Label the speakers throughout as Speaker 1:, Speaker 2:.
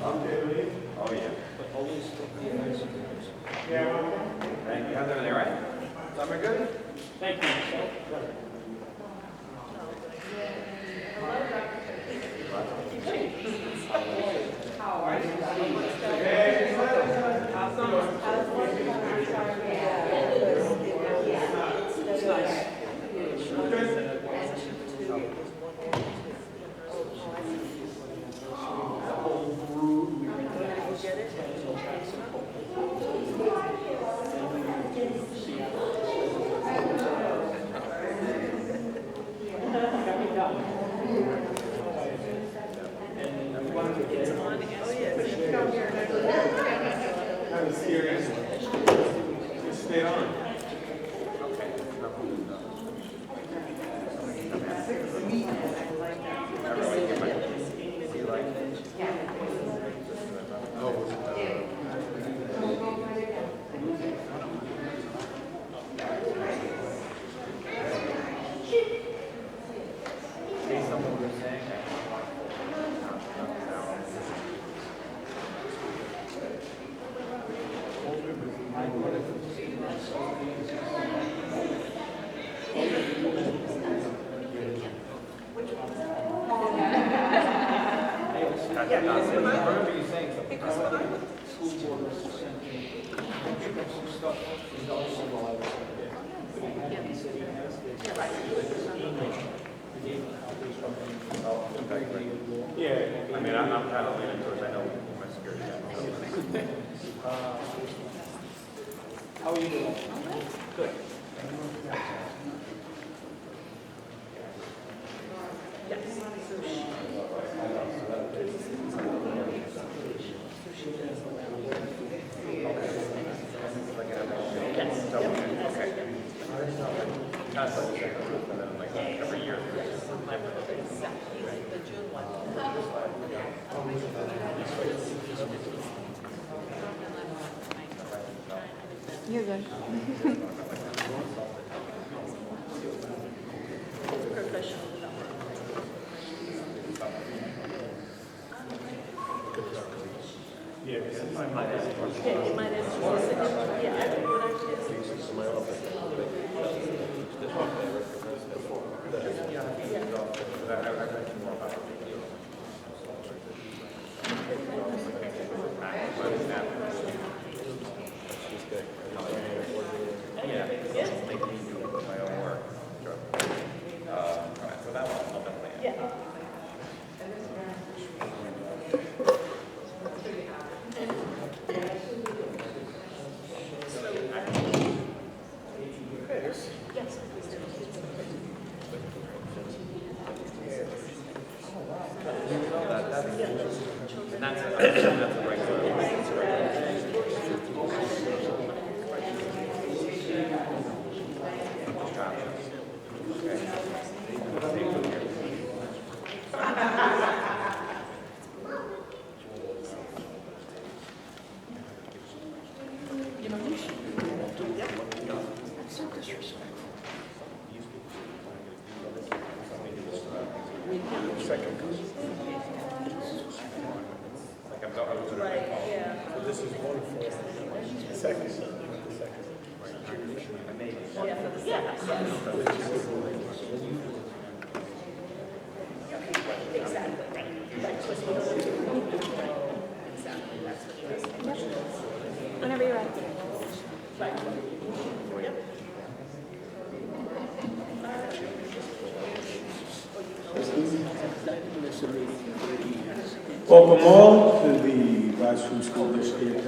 Speaker 1: Oh, yeah.
Speaker 2: But always take the advice of others.
Speaker 1: Thank you. How's everything, all right? Summer good?
Speaker 2: Thank you, Michelle. It's nice.
Speaker 3: Kind of serious. Just stay on.
Speaker 1: Based on what we're saying, remember you saying something.
Speaker 2: School board was presenting some stuff, and also while I was there. He said he has this. Email. He gave me copies from him.
Speaker 3: Yeah.
Speaker 1: I mean, I'm kind of leaning towards, I know my security.
Speaker 2: How are you doing? Good.
Speaker 1: That's what we're saying, and then like every year.
Speaker 4: You're good.
Speaker 3: Yeah.
Speaker 1: Yeah, just make me do my own work. So that one, I'll definitely. Yeah. And that's a regular. Like I'm going. Right. Yeah.
Speaker 3: So this is one for second.
Speaker 4: Whenever you're ready.
Speaker 3: Welcome all to the Rajasthan School District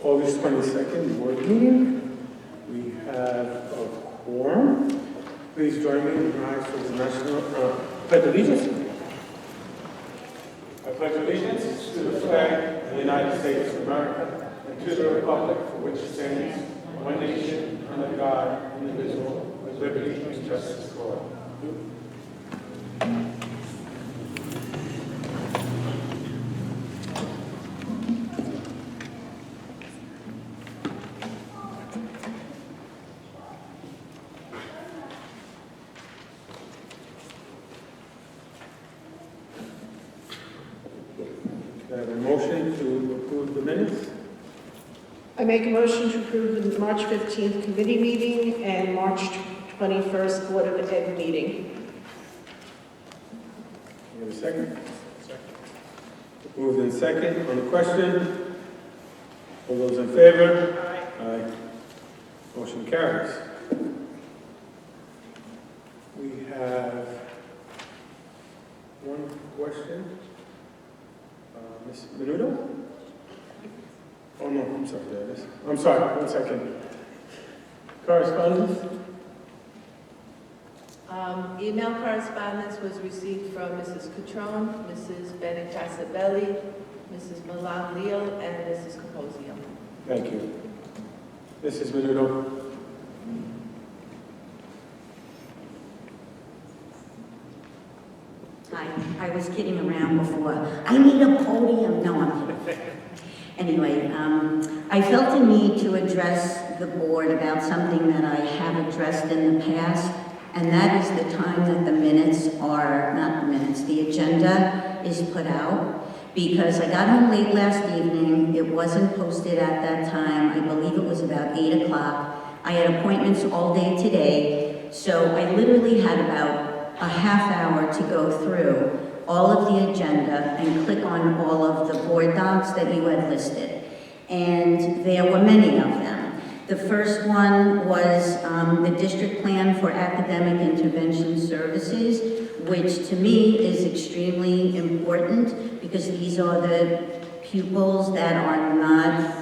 Speaker 3: August 22nd board meeting. We have a quorum. Please join me in rise for the national pledge allegiance. I pledge allegiance to the flag of the United States of America and to the republic for which it stands, one nation, under God, indivisible, with liberty and justice for all. I have a motion to approve the minutes?
Speaker 5: I make a motion to approve the March 15th committee meeting and March 21st Board of Ed meeting.
Speaker 3: You have a second? Moved in second. On the question? All those in favor? Aye. Motion carries. We have one question. Ms. Menudo? Oh, no, I'm sorry, there it is. I'm sorry, 1 second. Correspondence?
Speaker 6: Email correspondence was received from Mrs. Catrone, Mrs. Bennett Casabelli, Mrs. Milan Leal, and Mrs. Caposio.
Speaker 3: Thank you. Mrs. Menudo?
Speaker 7: I was kidding around before. I need a podium. No, I'm kidding. Anyway, I felt the need to address the board about something that I have addressed in the past, and that is the time that the minutes are, not the minutes, the agenda is put out. Because I got home late last evening, it wasn't posted at that time. I believe it was about 8 o'clock. I had appointments all day today, so I literally had about a half hour to go through all of the agenda and click on all of the board docs that you had listed. And there were many of them. The first one was the district plan for academic intervention services, which to me is extremely important because these are the pupils that are not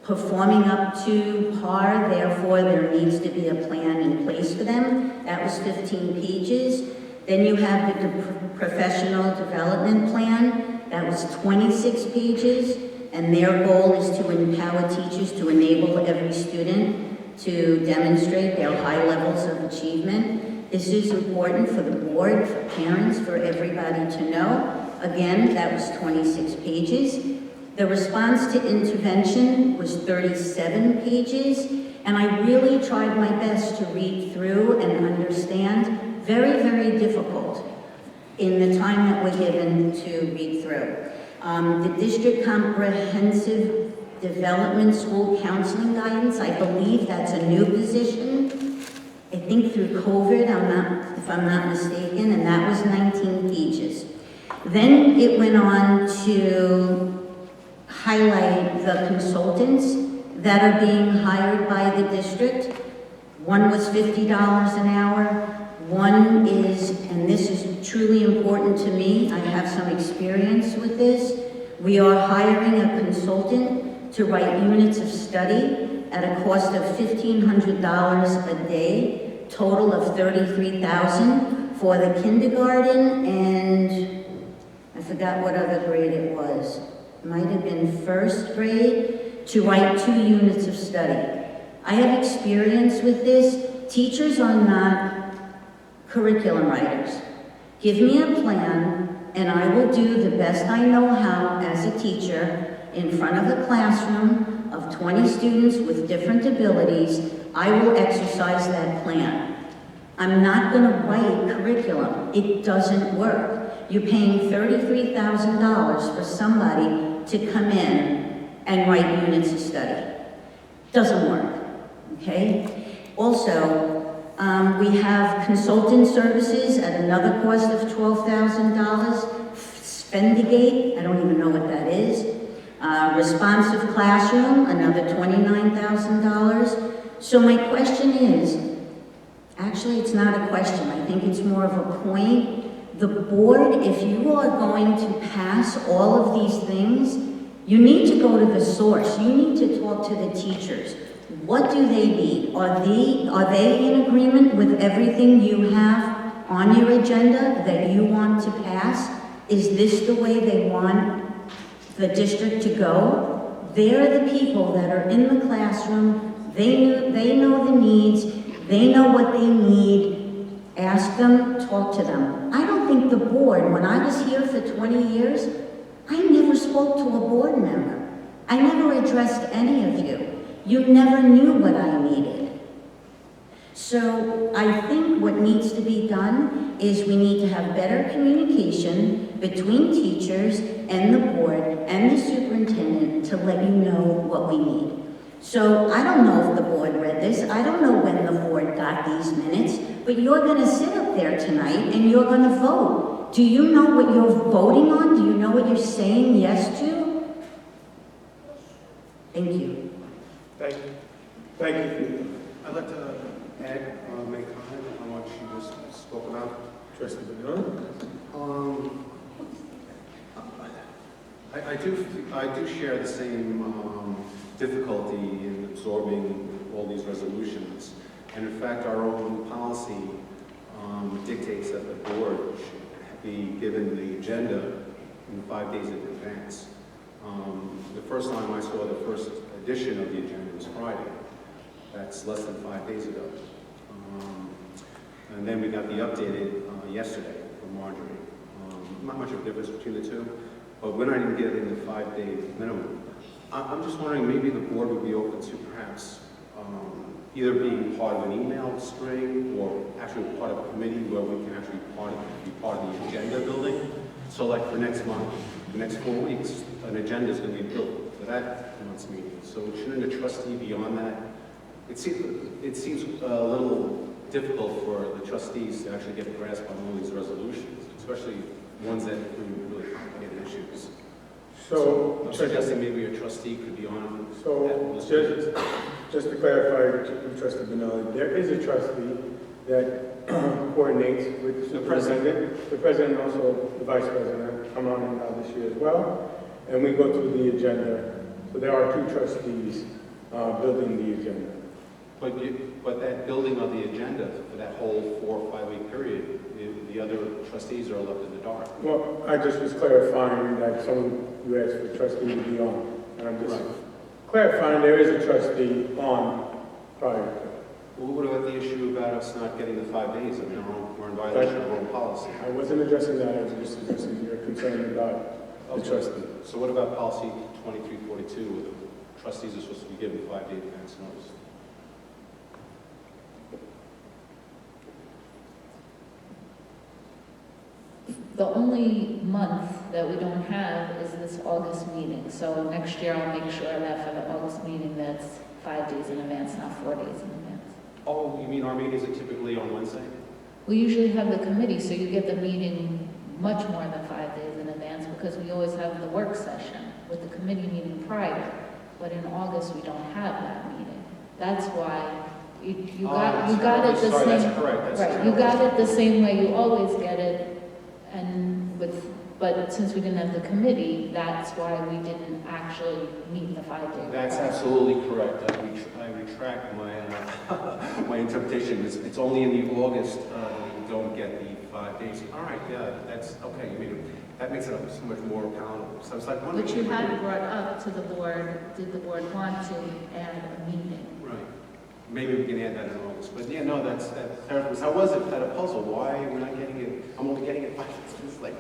Speaker 7: performing up to par, therefore there needs to be a plan in place for them. That was 15 pages. Then you have the professional development plan. That was 26 pages. And their goal is to empower teachers to enable every student to demonstrate their high levels of achievement. This is important for the board, for parents, for everybody to know. Again, that was 26 pages. The response to intervention was 37 pages, and I really tried my best to read through and understand. Very, very difficult in the time that we're given to read through. The District Comprehensive Development School Counseling Guidance, I believe that's a new position. I think through COVID, if I'm not mistaken, and that was 19 pages. Then it went on to highlight the consultants that are being hired by the district. One was $50 an hour. One is, and this is truly important to me, I have some experience with this, we are hiring a consultant to write units of study at a cost of $1,500 a day, total of $33,000 for the kindergarten, and I forgot what other grade it was. Might have been first grade, to write 2 units of study. I have experience with this. Teachers are not curriculum writers. Give me a plan, and I will do the best I know how as a teacher in front of a classroom of 20 students with different abilities. I will exercise that plan. I'm not going to write curriculum. It doesn't work. You're paying $33,000 for somebody to come in and write units of study. Doesn't work, okay? Also, we have consultant services at another cost of $12,000. Spendigate, I don't even know what that is. Responsive classroom, another $29,000. So my question is, actually it's not a question, I think it's more of a point. The board, if you are going to pass all of these things, you need to go to the source. You need to talk to the teachers. What do they need? Are they in agreement with everything you have on your agenda that you want to pass? Is this the way they want the district to go? They're the people that are in the classroom. They know the needs. They know what they need. Ask them, talk to them. I don't think the board, when I was here for 20 years, I never spoke to a board member. I never addressed any of you. You never knew what I needed. So I think what needs to be done is we need to have better communication between teachers and the board and the superintendent to let you know what we need. So I don't know if the board read this, I don't know when the board got these minutes, but you're gonna sit up there tonight and you're gonna vote. Do you know what you're voting on? Do you know what you're saying yes to? Thank you.
Speaker 3: Thank you. Thank you.
Speaker 8: I'd like to add, make comment on what she just spoke about.
Speaker 3: Trustee Benoit?
Speaker 8: I do share the same difficulty in absorbing all these resolutions. And in fact, our own policy dictates that the board should be given the agenda in 5 days in advance. The first time I saw the first edition of the agenda was Friday. That's less than 5 days ago. And then we got the updated yesterday from Marjorie. Not much of a difference between the two, but we're not even getting the 5-day minimum. I'm just wondering, maybe the board would be open to perhaps either being part of an email string or actually part of a committee where we can actually be part of the agenda building. So like for next month, the next 4 weeks, an agenda is going to be built for that month's meeting. So shouldn't a trustee be on that? It seems a little difficult for the trustees to actually get a grasp on all these resolutions, especially ones that bring really complicated issues.
Speaker 3: So,
Speaker 8: I'm suggesting maybe a trustee could be on.
Speaker 3: So, just to clarify, Trustee Benelli, there is a trustee that coordinates with the president. The president, also the vice president, come on this year as well, and we go through the agenda. So there are 2 trustees building the agenda.
Speaker 8: But that building of the agenda for that whole 4 or 5 week period, the other trustees are left in the dark.
Speaker 3: Well, I just was clarifying that someone you asked for trustee to be on, and I'm just clarifying there is a trustee on prior to.
Speaker 8: Well, what about the issue about us not getting the 5 days? I mean, we're in violation of our own policy.
Speaker 3: I wasn't addressing that, I was just addressing your concern about the trustee.
Speaker 8: So what about policy 2342, where the trustees are supposed to be given 5-day advance notice?
Speaker 4: The only month that we don't have is this August meeting. So next year I'll make sure that for the August meeting, that's 5 days in advance, not 4 days in advance.
Speaker 8: Oh, you mean our meetings are typically on Wednesday?
Speaker 4: We usually have the committee, so you get the meeting much more than 5 days in advance because we always have the work session with the committee meeting prior. But in August, we don't have that meeting. That's why you got it the same.
Speaker 8: That's correct.
Speaker 4: Right, you got it the same way you always get it. But since we didn't have the committee, that's why we didn't actually meet the 5 day.
Speaker 8: That's absolutely correct. I retract my interpretation. It's only in the August we don't get the 5 days. All right, yeah, that's okay. You mean that makes it so much more palatable. So it's like one.
Speaker 4: Which you had brought up to the board. Did the board want to add a meeting?
Speaker 8: Right. Maybe we can add that in August. But yeah, no, that's because I was at a puzzle. Why we're not getting it? I'm only getting it 5 days. It's like,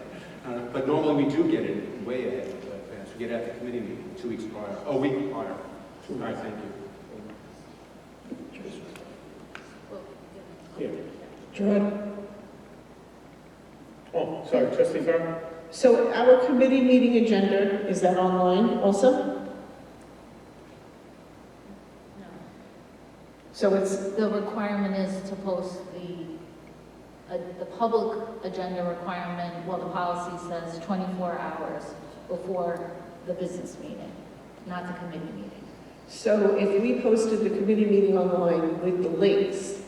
Speaker 8: but normally we do get it way ahead of advance. We get it at the committee meeting 2 weeks prior. Oh, a week prior. All right, thank you.
Speaker 3: Yeah.
Speaker 5: John?
Speaker 3: Oh, sorry, Trustee Farr?
Speaker 5: So our committee meeting agenda, is that online also?
Speaker 4: No.
Speaker 5: So it's,
Speaker 4: The requirement is to post the public agenda requirement, well, the policy says 24 hours before the business meeting, not the committee meeting.
Speaker 5: so if we posted the committee meeting online with the links,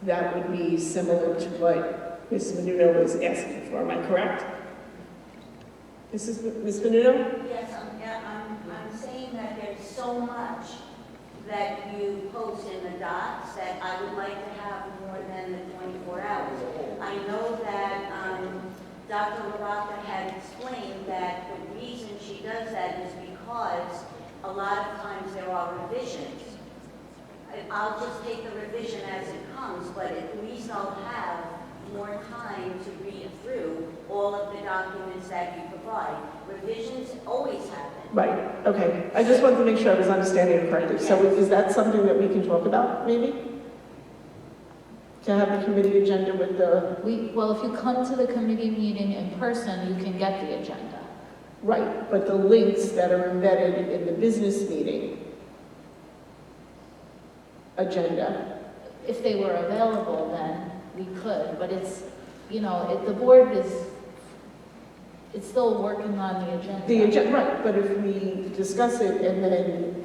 Speaker 5: that would be similar to what Ms. Menudo was asking for, am I correct? Ms. Menudo?
Speaker 7: Yes, I'm saying that there's so much that you post in the docs that I would like to have more than the 24 hours. I know that Dr. LaRocca had explained that the reason she does that is because a lot of times there are revisions. I'll just take the revision as it comes, but at least I'll have more time to read through all of the documents that you provide. Revisions always happen.
Speaker 5: Right, okay. I just wanted to make sure I was understanding it correctly. So is that something that we can talk about, maybe? To have the committee agenda with the,
Speaker 4: Well, if you come to the committee meeting in person, you can get the agenda.
Speaker 5: right, but the links that are embedded in the business meeting agenda.
Speaker 4: If they were available, then we could, but it's, the board it's still working on the agenda.
Speaker 5: The agenda, right, but if we discuss it and then,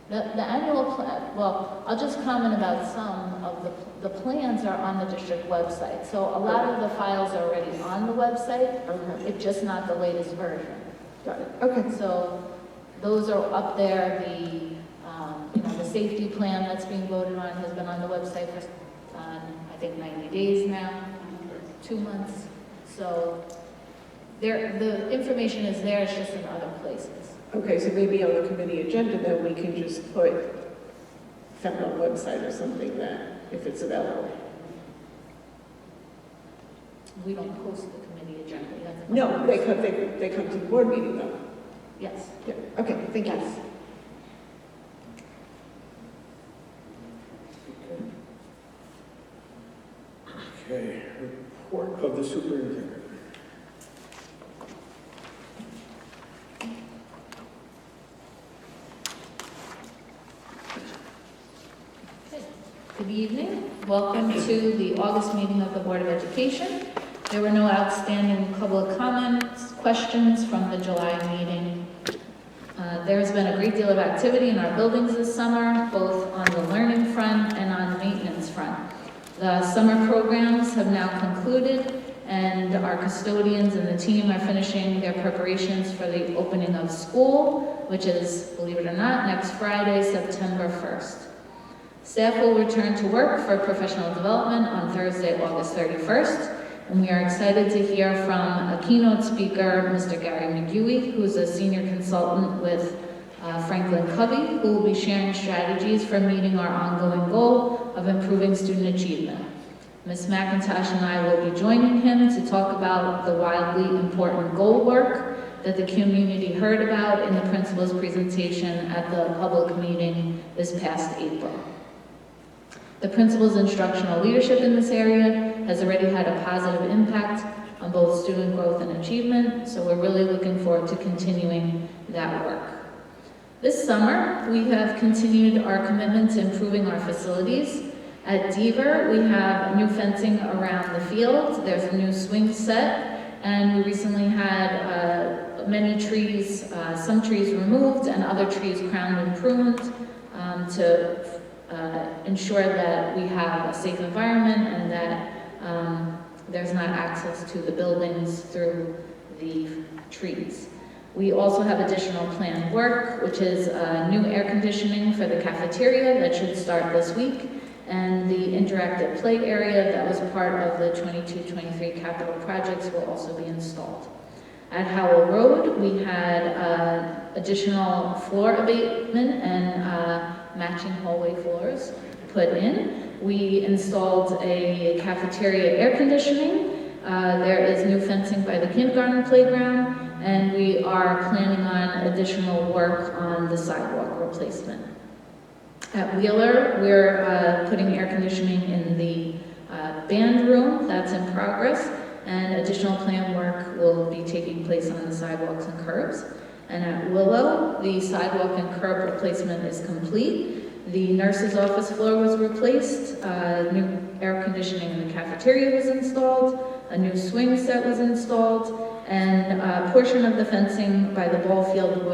Speaker 4: The annual plan, well, I'll just comment about some of the plans are on the district website. So a lot of the files are already on the website,
Speaker 5: okay,
Speaker 4: it's just not the latest version.
Speaker 5: got it, okay.
Speaker 4: So those are up there, the safety plan that's being voted on has been on the website for, I think 90 days now, 2 months. So the information is there, it's just in other places.
Speaker 5: Okay, so maybe on the committee agenda, then we can just put federal website or something that, if it's available.
Speaker 4: We don't post the committee agenda. You have to-
Speaker 5: No, they come to the board meeting though.
Speaker 4: Yes.
Speaker 5: Yeah, okay, thank you.
Speaker 4: Yes.
Speaker 3: Okay, report of the superintendent.
Speaker 4: Good evening. Welcome to the August meeting of the Board of Education. There were no outstanding public comments, questions from the July meeting. There's been a great deal of activity in our buildings this summer, both on the learning front and on the maintenance front. The summer programs have now concluded, and our custodians and the team are finishing their preparations for the opening of school, which is, believe it or not, next Friday, September 1st. Staff will return to work for professional development on Thursday, August 31st, and we are excited to hear from a keynote speaker, Mr. Gary McGuey, who's a senior consultant with Franklin Covey, who will be sharing strategies for meeting our ongoing goal of improving student achievement. Ms. McIntosh and I will be joining him to talk about the wildly important goal work that the community heard about in the principal's presentation at the public meeting this past April. The principal's instructional leadership in this area has already had a positive impact on both student growth and achievement, so we're really looking forward to continuing that work. This summer, we have continued our commitment to improving our facilities. At Deaver, we have new fencing around the field, there's a new swing set, and we recently had many trees, some trees removed and other trees crowned and pruned to ensure that we have a safe environment and that there's not access to the buildings through the trees. We also have additional planned work, which is new air conditioning for the cafeteria that should start this week, and the interactive play area that was part of the 22-23 capital projects will also be installed. At Howell Road, we had additional floor abatement and matching hallway floors put in. We installed a cafeteria air conditioning. There is new fencing by the kindergarten playground, and we are planning on additional work on the sidewalk replacement. At Wheeler, we're putting air conditioning in the band room. That's in progress, and additional planned work will be taking place on the sidewalks and curbs. And at Willow, the sidewalk and curb replacement is complete. The nurse's office floor was replaced, new air conditioning in the cafeteria was installed, a new swing set was installed, and a portion of the fencing by the ball field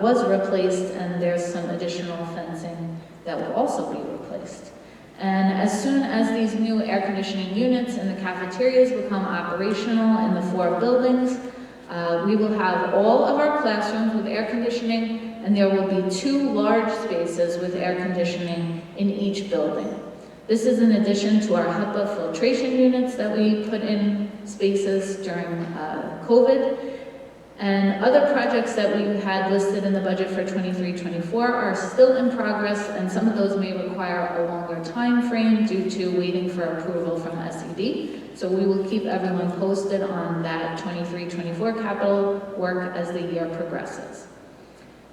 Speaker 4: was replaced, and there's some additional fencing that will also be replaced. And as soon as these new air conditioning units in the cafeterias become operational in the 4 buildings, we will have all of our classrooms with air conditioning, and there will be 2 large spaces with air conditioning in each building. This is in addition to our HEPA filtration units that we put in spaces during COVID. And other projects that we had listed in the budget for 23-24 are still in progress, and some of those may require a longer time frame due to waiting for approval from SED. So we will keep everyone posted on that 23-24 capital work as the year progresses.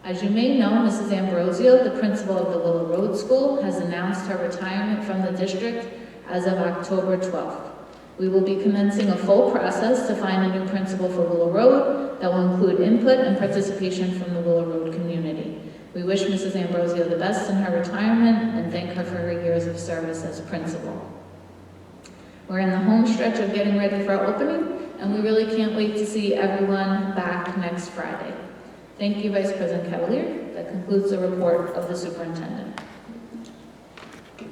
Speaker 4: As you may know, Mrs. Ambrosio, the principal of the Willow Road School, has announced her retirement from the district as of October 12th. We will be commencing a full process to find a new principal for Willow Road that will include input and participation from the Willow Road community. We wish Mrs. Ambrosio the best in her retirement and thank her for her years of service as principal. We're in the home stretch of getting ready for our opening, and we really can't wait to see everyone back next Friday. Thank you, Vice President Cavalier. That concludes the report of the superintendent.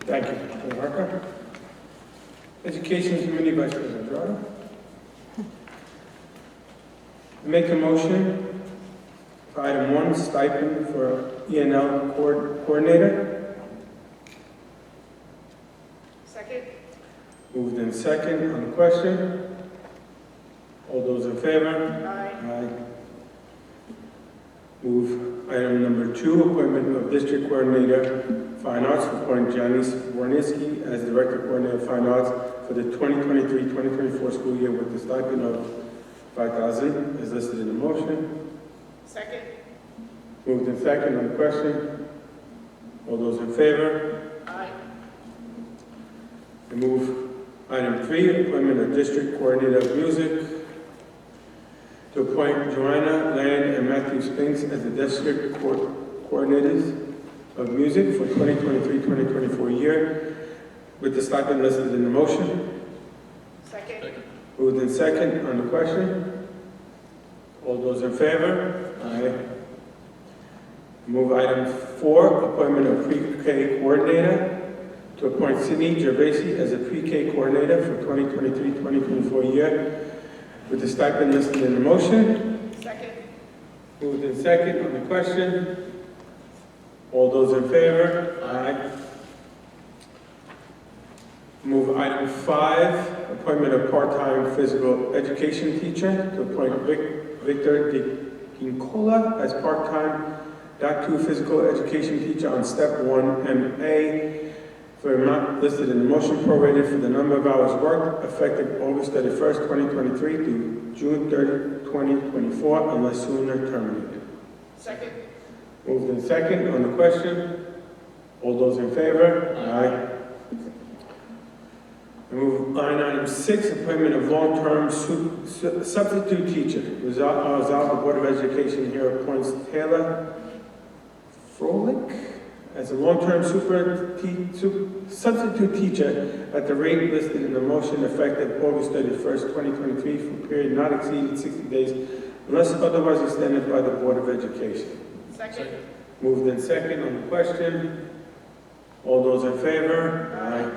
Speaker 3: Thank you, Mr. Harker. Education Committee, Vice President Gerardo. Make a motion for item 1, stipend for ENL coordinator.
Speaker 5: Second?
Speaker 3: Moved in second on the question. All those in favor?
Speaker 5: Aye.
Speaker 3: Aye. Move item number 2, appointment of District Coordinator, Fine Arts, appoint Janice Warniski as Director Coordinator of Fine Arts for the 2023-2024 school year with the stipend of $5,000 as listed in the motion.
Speaker 5: Second?
Speaker 3: Moved in second on the question. All those in favor?
Speaker 5: Aye.
Speaker 3: I move item 3, appointment of District Coordinator of Music, to appoint Joanna Land and Matthew Spinks as the District Coordinators of Music for 2023-2024 year, with the stipend listed in the motion.
Speaker 5: Second?
Speaker 3: Moved in second on the question. All those in favor? Aye. Move item 4, appointment of Pre-K Coordinator, to appoint Sydney Gervasi as a Pre-K Coordinator for 2023-2024 year, with the stipend listed in the motion.
Speaker 5: Second?
Speaker 3: Moved in second on the question. All those in favor? Aye. Move item 5, appointment of part-time physical education teacher, to appoint Victor DeQuincola as part-time .2 physical education teacher on step 1 MA for amount listed in the motion, prorated for the number of hours worked, effective August 31st, 2023 to June 30, 2024, unless sooner terminated.
Speaker 5: Second?
Speaker 3: Moved in second on the question. All those in favor? Aye. I move line item 6, appointment of long-term substitute teacher. Resolve the Board of Education here appoints Taylor Froelich as a long-term substitute teacher at the rate listed in the motion, effective August 31st, 2023, for a period not exceeding 60 days, unless otherwise extended by the Board of Education.
Speaker 5: Second?
Speaker 3: Moved in second on the question. All those in favor? Aye.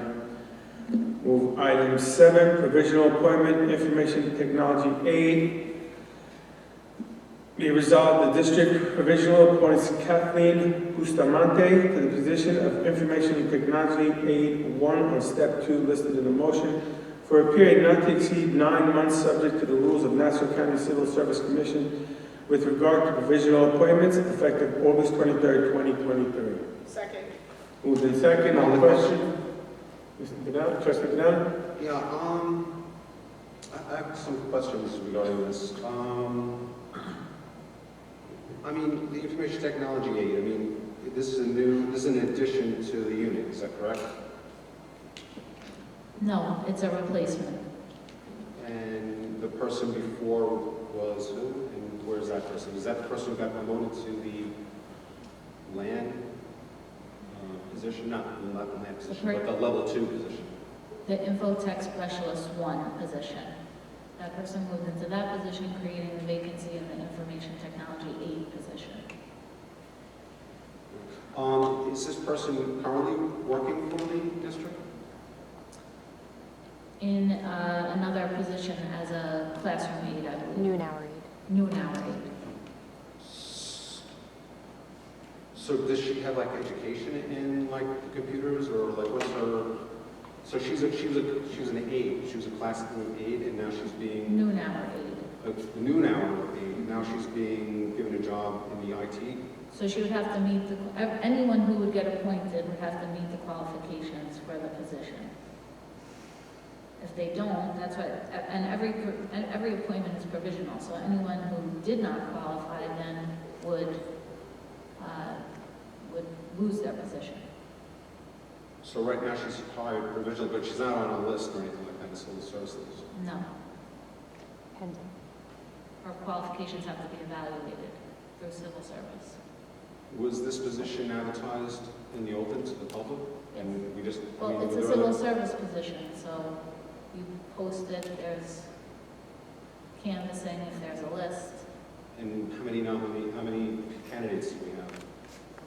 Speaker 3: Move item 7, provisional appointment, information technology aide. Be resolved, the district provisional appoints Kathleen Bustamante to the position of information technology aide 1 on step 2 listed in the motion for a period not to exceed 9 months, subject to the rules of Nassau County Civil Service Commission with regard to provisional appointments, effective August 23rd, 2023.
Speaker 5: Second?
Speaker 3: Moved in second on the question. Mr. Canal, Trustee Canal?
Speaker 8: Yeah, I have some questions regarding this. I mean, the information technology aid, I mean, this is an addition to the unit, is that correct?
Speaker 4: No, it's a replacement.
Speaker 8: And the person before was who? And where's that person? Is that the person who got promoted to the land position? Not the land position, but the level 2 position.
Speaker 4: The Infotech Specialist 1 position. That person moved into that position, creating the vacancy in the Information Technology aide position.
Speaker 8: Is this person currently working for the district?
Speaker 4: In another position as a classroom aide, I believe.
Speaker 9: Noon hour aid.
Speaker 4: Noon hour aide.
Speaker 8: So does she have like education in like computers, or like what's her? So she was an aide. She was a classical aide, and now she's being
Speaker 4: Noon hour aide.
Speaker 8: a noon hour aide. Now she's being given a job in the IT.
Speaker 4: So she would have to meet anyone who would get appointed would have to meet the qualifications for the position. If they don't, that's what, and every appointment is provisional, so anyone who did not qualify then would would lose their position.
Speaker 8: So right now she's hired provisionally, but she's not on a list or anything like that, civil services.
Speaker 4: No. Her qualifications have to be evaluated through civil service.
Speaker 8: Was this position advertised in the open to the public? And we just, I
Speaker 4: Well,
Speaker 8: mean,
Speaker 4: it's a civil service position, so you post it, there's canvassing, if there's a list.
Speaker 8: And how many candidates do we have?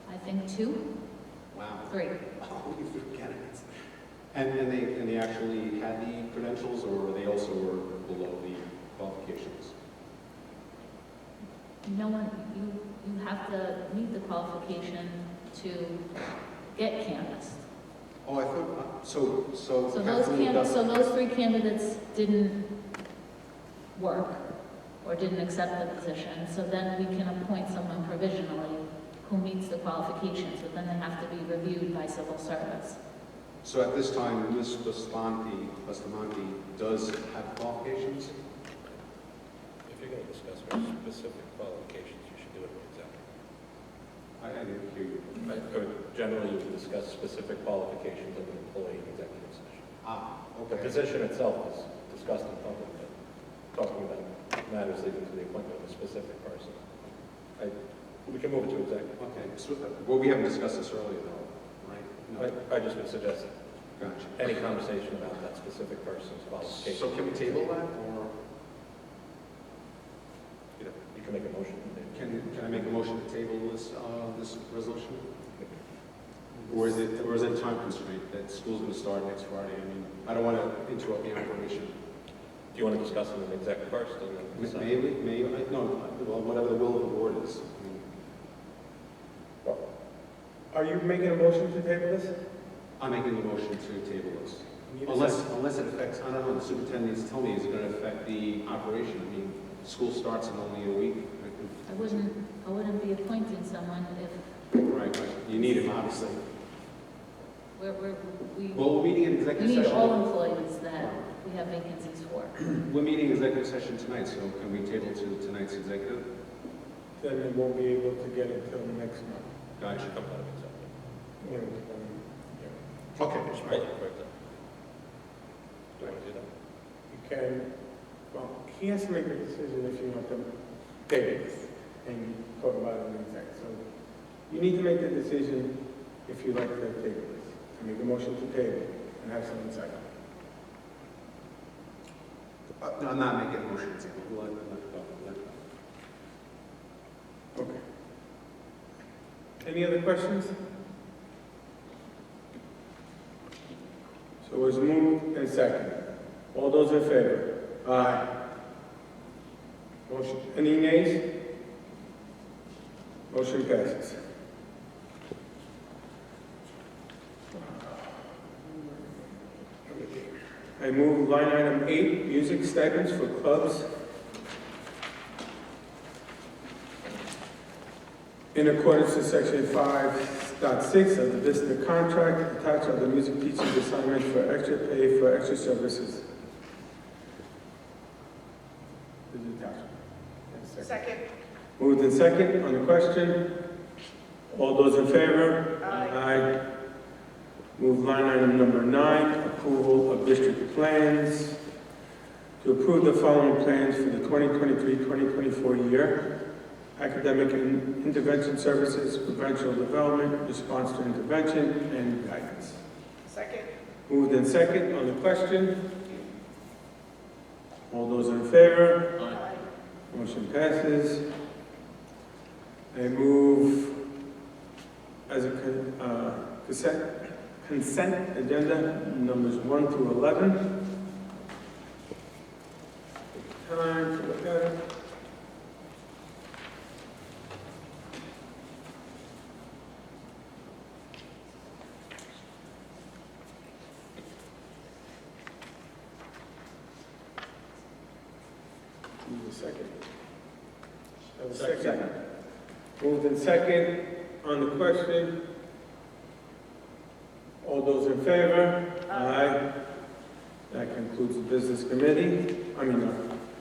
Speaker 4: I think 2,
Speaker 8: Wow.
Speaker 4: 3.
Speaker 8: Only 3 candidates. And they actually had the credentials, or they also were below the qualifications?
Speaker 4: No one, you have to meet the qualification to get canvassed.
Speaker 8: Oh, I thought, so.
Speaker 4: So those 3 candidates didn't work or didn't accept the position, so then we can appoint someone provisionally who meets the qualifications, but then they have to be reviewed by civil service.
Speaker 8: So at this time, Ms. Bustamante does have qualifications?
Speaker 1: If you're going to discuss very specific qualifications, you should do it in executive.
Speaker 8: I didn't hear you.
Speaker 1: Generally, you would discuss specific qualifications of an employee in executive session. The
Speaker 8: Okay.
Speaker 1: position itself is discussed in public, but talking about matters leading to the appointment of a specific person. We can move it to executive.
Speaker 8: Okay, so, well, we haven't discussed this earlier though, right? No.
Speaker 1: I just would suggest
Speaker 8: Gotcha.
Speaker 1: any conversation about that specific person's qualifications.
Speaker 8: So can we table that, or
Speaker 1: You can make a motion.
Speaker 8: can I make a motion to table this resolution? Or is it time constraint that school's going to start next Friday? I mean, I don't want to interrupt the operation.
Speaker 1: Do you want to discuss it in exec first? And then decide?
Speaker 8: Maybe, no, well, whatever the will of the board is. I mean,
Speaker 3: Are you making a motion to table this?
Speaker 8: I'm making a motion to table this. Unless it affects, I don't know, the superintendent's told me, is it going to affect the operation? I mean, school starts in only a week.
Speaker 4: I wouldn't be appointing someone if
Speaker 8: Right, you need him, obviously.
Speaker 4: we
Speaker 8: Well, we're meeting in
Speaker 4: we
Speaker 8: executive
Speaker 4: need
Speaker 8: session.
Speaker 4: all employees that we have vacancies for.
Speaker 8: We're meeting executive session tonight, so can we table to tonight's executive?
Speaker 3: Then it won't be able to get it till next month.
Speaker 8: Gotcha.
Speaker 1: Come out of executive.
Speaker 8: Okay.
Speaker 1: Just pull it for executive. Do you want to do that?
Speaker 3: You can, well, he has to make a decision if you want to table this and talk about it in exec. So you need to make the decision if you like to table this. I make a motion to table and have someone second.
Speaker 8: No, I'm not making a motion to table. Let it go.
Speaker 3: Okay. Any other questions? So it's moved and second. All those in favor? Aye. Motion, any nays? Motion passes. I move line item 8, music stipends for clubs. In accordance to section 5.6 of the Vista contract, attached are the music teaching assignment for extra pay for extra services. Is it attached? Yes,
Speaker 5: Second.
Speaker 3: Moved in second on the question. All those in favor? Aye. Move line item number 9, approval of district plans. To approve the following plans for the 2023-2024 year. Academic and intervention services, prevention development, response to intervention, and guidance.
Speaker 5: Second.
Speaker 3: Moved in second on the question. All those in favor?
Speaker 5: Aye.
Speaker 3: Motion passes. I move as a consent agenda numbers 1 through 11. Time to look at it. Move a second. Have a second. Moved in second on the question. All those in favor? Aye. That concludes the business committee,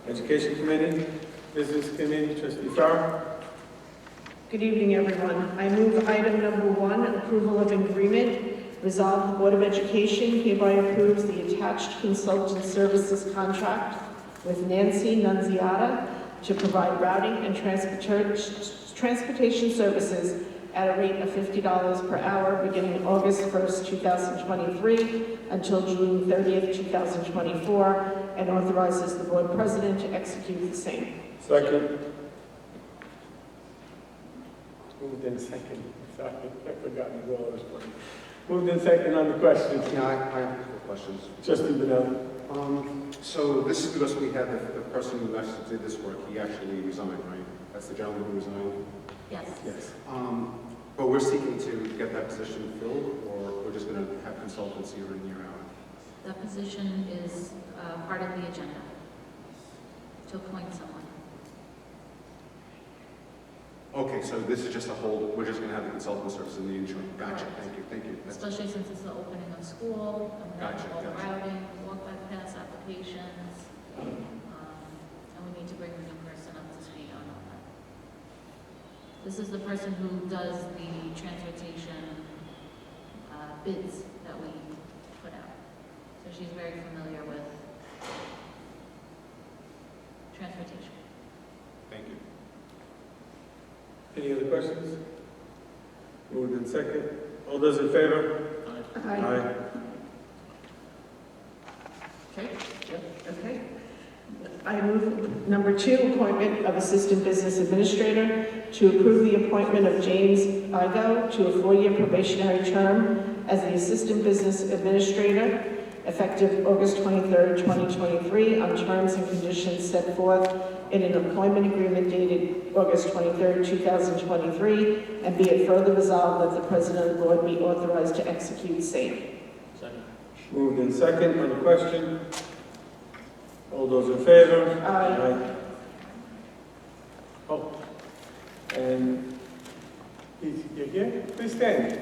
Speaker 3: education committee. Business committee, trustee Farrar.
Speaker 5: Good evening, everyone. I move item number 1, approval of agreement. Resolve the Board of Education hereby approves the attached consultant services contract with Nancy Nunziata to provide routing and transportation services at a rate of $50 per hour beginning August 1st, 2023 until June 30th, 2024, and authorizes the Board President to execute the same.
Speaker 3: Second. Moved in second. Sorry, I forgot you all was playing. Moved in second on the question.
Speaker 8: Yeah, I have a couple questions.
Speaker 3: Trustee Benelli.
Speaker 8: So this is because we had the person who actually did this work, he actually resigned, right? That's the gentleman who resigned?
Speaker 4: Yes.
Speaker 3: Yes.
Speaker 8: But we're seeking to get that position filled, or we're just going to have consultants year in, year out?
Speaker 4: The position is part of the agenda to appoint someone.
Speaker 8: Okay, so this is just a hold, we're just going to have the consultant service in the interim. Gotcha, thank you, thank you.
Speaker 4: Especially since it's the opening of school, and we have
Speaker 8: Gotcha,
Speaker 4: all the
Speaker 8: gotcha.
Speaker 4: routing, walk-by pass applications, and we need to bring the new person up to speed on all that. This is the person who does the transportation bids that we put out. So she's very familiar with transportation.
Speaker 8: Thank you.
Speaker 3: Any other questions? Moved in second. All those in favor?
Speaker 5: Aye. Okay. Okay. I move number 2, appointment of Assistant Business Administrator, to approve the appointment of James Igo to a 4-year probationary term as the Assistant Business Administrator, effective August 23rd, 2023, on terms and conditions set forth in an employment agreement dated August 23rd, 2023, and be it further resolved that the President of the Board be authorized to execute same.
Speaker 2: Second.
Speaker 3: Moved in second on the question. All those in favor?
Speaker 5: Aye.
Speaker 3: Oh, and you're here? Please stand.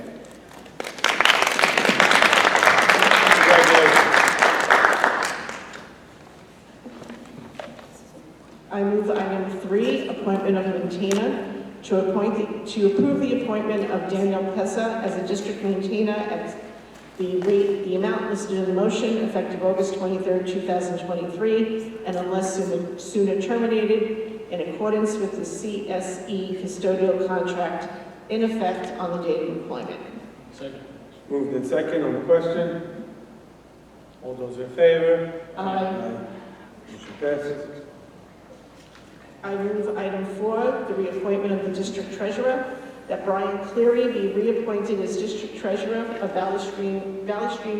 Speaker 3: Congratulations.
Speaker 5: I move item 3, appointment of maintainer, to approve the appointment of Daniel Pesa as a district maintainer at the amount listed in the motion, effective August 23rd, 2023, and unless sooner terminated, in accordance with the CSE custodial contract in effect on the date of employment.
Speaker 2: Second.
Speaker 3: Moved in second on the question. All those in favor?
Speaker 5: Aye.
Speaker 3: Motion passes.
Speaker 5: I move item 4, the reappointment of the district treasurer, that Brian Cleary be reappointed as district treasurer of Valley Stream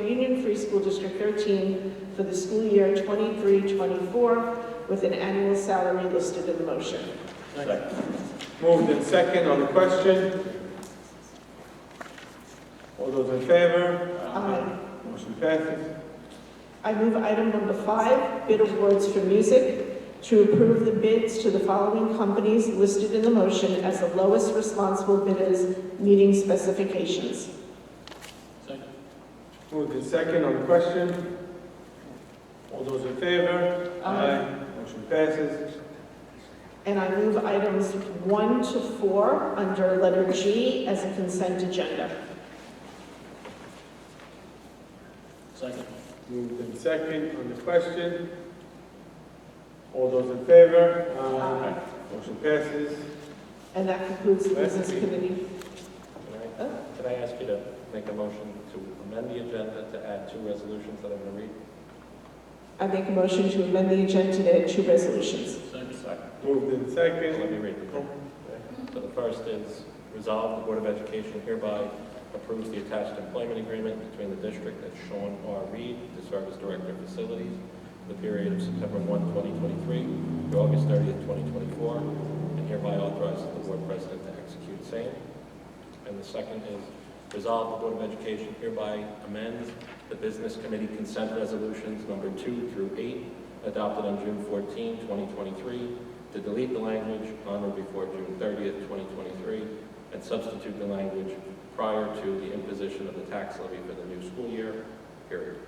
Speaker 5: Union Free School District 13 for the school year 23-24, with an annual salary listed in the motion.
Speaker 2: Second.
Speaker 3: Moved in second on the question. All those in favor?
Speaker 5: Aye.
Speaker 3: Motion passes.
Speaker 5: I move item number 5, bid awards for music, to approve the bids to the following companies listed in the motion as the lowest responsible bidders meeting specifications.
Speaker 2: Second.
Speaker 3: Moved in second on the question. All those in favor?
Speaker 5: Aye.
Speaker 3: Motion passes.
Speaker 5: And I move items 1 to 4 under letter G as a consent agenda.
Speaker 2: Second.
Speaker 3: Moved in second on the question. All those in favor?
Speaker 5: Aye.
Speaker 3: Motion passes.
Speaker 5: And that concludes the business committee.
Speaker 1: Can I ask you to make a motion to amend the agenda to add 2 resolutions that I'm going to read?
Speaker 5: I make a motion to amend the agenda to add 2 resolutions.
Speaker 2: Second.
Speaker 3: Moved in second.
Speaker 1: Let me read them. So the first is, resolve the Board of Education hereby approves the attached employment agreement between the district and Sean R. Reed, the Service Director of Facilities, for the period of September 1, 2023 through August 30th, 2024, and hereby authorizes the Board President to execute same. And the second is, resolve the Board of Education hereby amends the Business Committee consent resolutions number 2 through 8, adopted on June 14, 2023, to delete the language on or before June 30th, 2023, and substitute the language prior to the imposition of the tax levy for the new school year, period.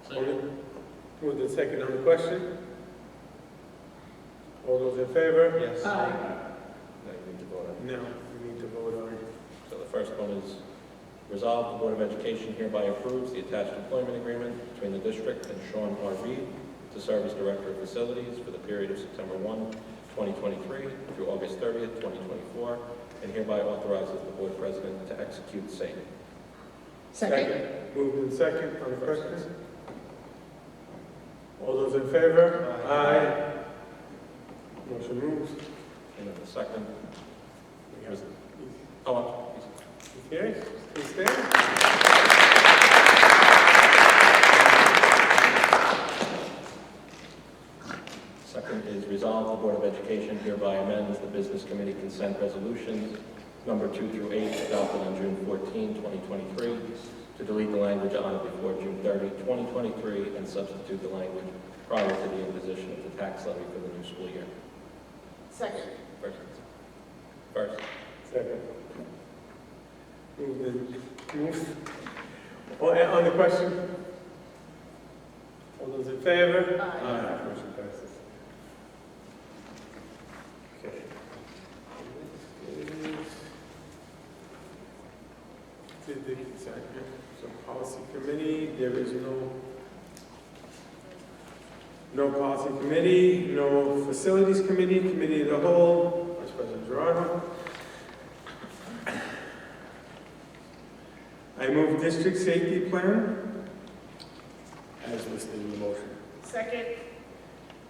Speaker 2: Second.
Speaker 3: Moved in second on the question. All those in favor?
Speaker 1: Yes.
Speaker 5: Aye.
Speaker 1: Now you need to vote on.
Speaker 3: No, we need to vote on it.
Speaker 1: So the first one is, resolve the Board of Education hereby approves the attached employment agreement between the district and Sean R. Reed to serve as Director of Facilities for the period of September 1, 2023 through August 30th, 2024, and hereby authorizes the Board President to execute same.
Speaker 5: Second?
Speaker 3: Moved in second on the question. All those in favor? Aye. Motion moves.
Speaker 1: And then the second,
Speaker 3: We have-
Speaker 1: oh,
Speaker 3: Okay, please stand.
Speaker 1: second is resolve the Board of Education hereby amends the Business Committee consent resolutions number 2 through 8 adopted on June 14, 2023 to delete the language on or before June 30, 2023 and substitute the language prior to the imposition of the tax levy for the new school year.
Speaker 5: Second.
Speaker 1: First.
Speaker 3: Second. Moved. On the question? All those in favor?
Speaker 5: Aye.
Speaker 3: Motion passes. Okay. Did the consent, so policy committee, there is no policy committee, no facilities committee, committee of the whole, Vice President Gerardo. I move district safety plan as listed in the motion.
Speaker 5: Second?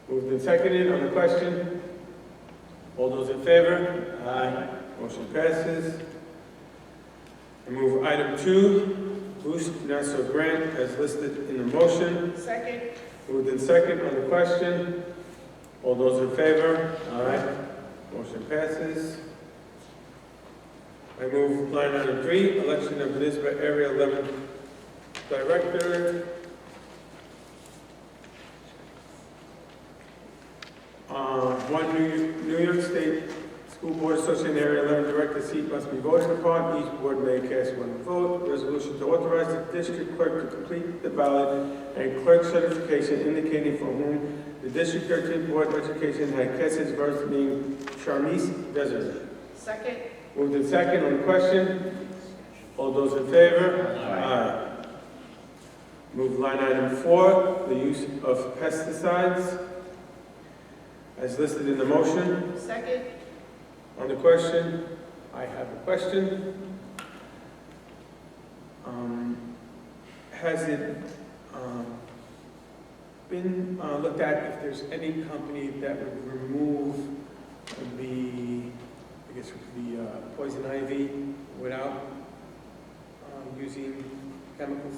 Speaker 3: Moved and seconded on the question. All those in favor? Aye. Motion passes. I move item 2, boost Nassau grant as listed in the motion.
Speaker 5: Second?
Speaker 3: Moved and second on the question. All those in favor? Aye. Motion passes. I move line item 3, election of Municipal Area 11 Director. One New York State School Board Association Area 11 Director seat must be voted upon. Each board may cast one vote. Resolution to authorize the district clerk to complete the ballot and clerk certification indicating for whom the District 13 Board of Education had cast its vote named Charmise Desiree.
Speaker 5: Second?
Speaker 3: Moved in second on the question. All those in favor? Aye. Move line item 4, the use of pesticides as listed in the motion.
Speaker 5: Second?
Speaker 3: On the question, I have a question. Has it been looked at if there's any company that would remove the, I guess it would be poison ivy without using chemicals?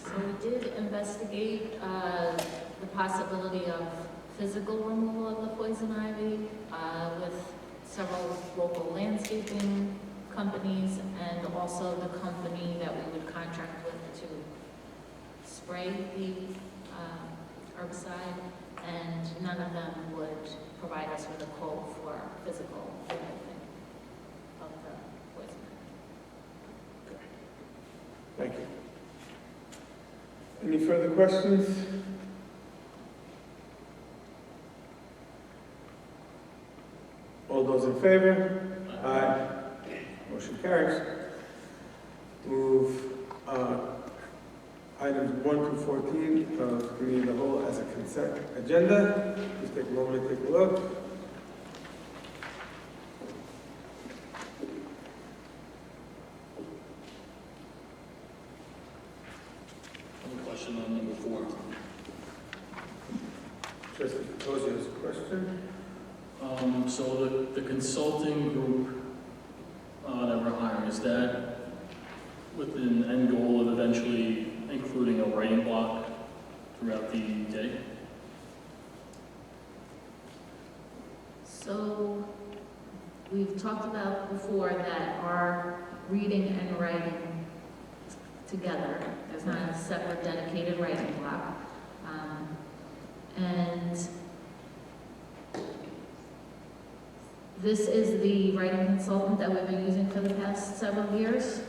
Speaker 4: So we did investigate the possibility of physical removal of the poison ivy with several local landscaping companies and also the company that we would contract with to spray the herbicide, and none of them would provide us with a quote for physical removing of the poison ivy.
Speaker 3: Thank you. Any further questions? All those in favor? Aye. Motion carries. Move items 1 through 14 of committee of the whole as a consent agenda. Please take a moment to take a look.
Speaker 9: One question on number 4.
Speaker 3: Trustee Capozzi has a question.
Speaker 9: So the consulting group that we're hiring, is that with an end goal of eventually including a writing block throughout the day?
Speaker 4: So we've talked about before that our reading and writing together, there's not a separate dedicated writing block. And this is the writing consultant that we've been using for the past several years.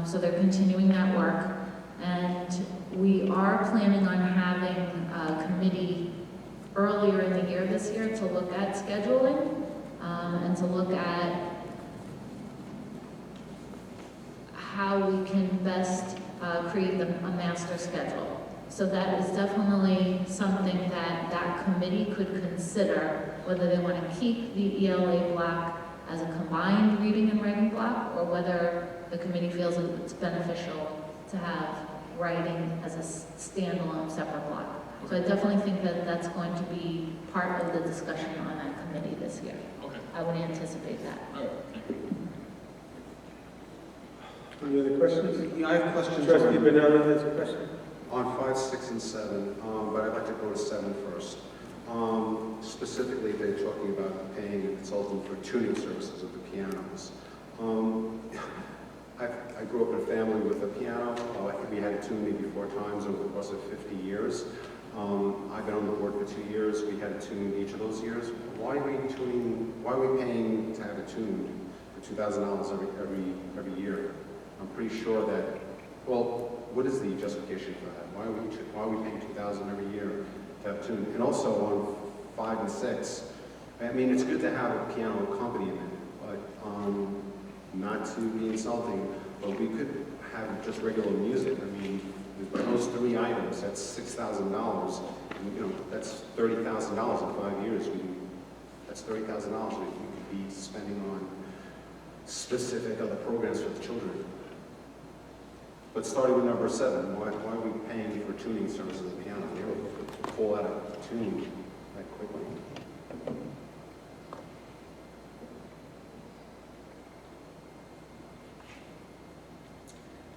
Speaker 4: So they're continuing that work. And we are planning on having a committee earlier in the year this year to look at scheduling. and to look at how we can best create a master schedule. So that is definitely something that that committee could consider, whether they want to keep the ELA block as a combined reading and writing block, or whether the committee feels that it's beneficial to have writing as a standalone separate block. So I definitely think that that's going to be part of the discussion on that committee this year.
Speaker 9: Okay,
Speaker 4: I would anticipate that.
Speaker 9: all right, thank you.
Speaker 3: Any other questions?
Speaker 8: Yeah, I have questions
Speaker 3: Trustee
Speaker 8: on,
Speaker 3: Benelli has a question.
Speaker 8: on 5, 6, and 7, but I'd like to go to 7 first. Specifically, they're talking about paying a consultant for tuning services of the pianos. I grew up in a family with a piano. I think we had it tuned maybe 4 times over the course of 50 years. I've been on the board for 2 years. We had it tuned each of those years. Why are we paying to have it tuned for $2,000 every year? I'm pretty sure that, well, what is the justification for that? Why are we paying $2,000 every year to have it tuned? And also on 5 and 6, I mean, it's good to have a piano accompaniment, but not to be insulting, but we could have just regular music. I mean, with those 3 items, that's $6,000. You know, that's $30,000 in 5 years. That's $30,000 we could be spending on specific other programs for the children. But starting with number 7, why are we paying for tuning services of the piano? We don't pull out a tune that quickly.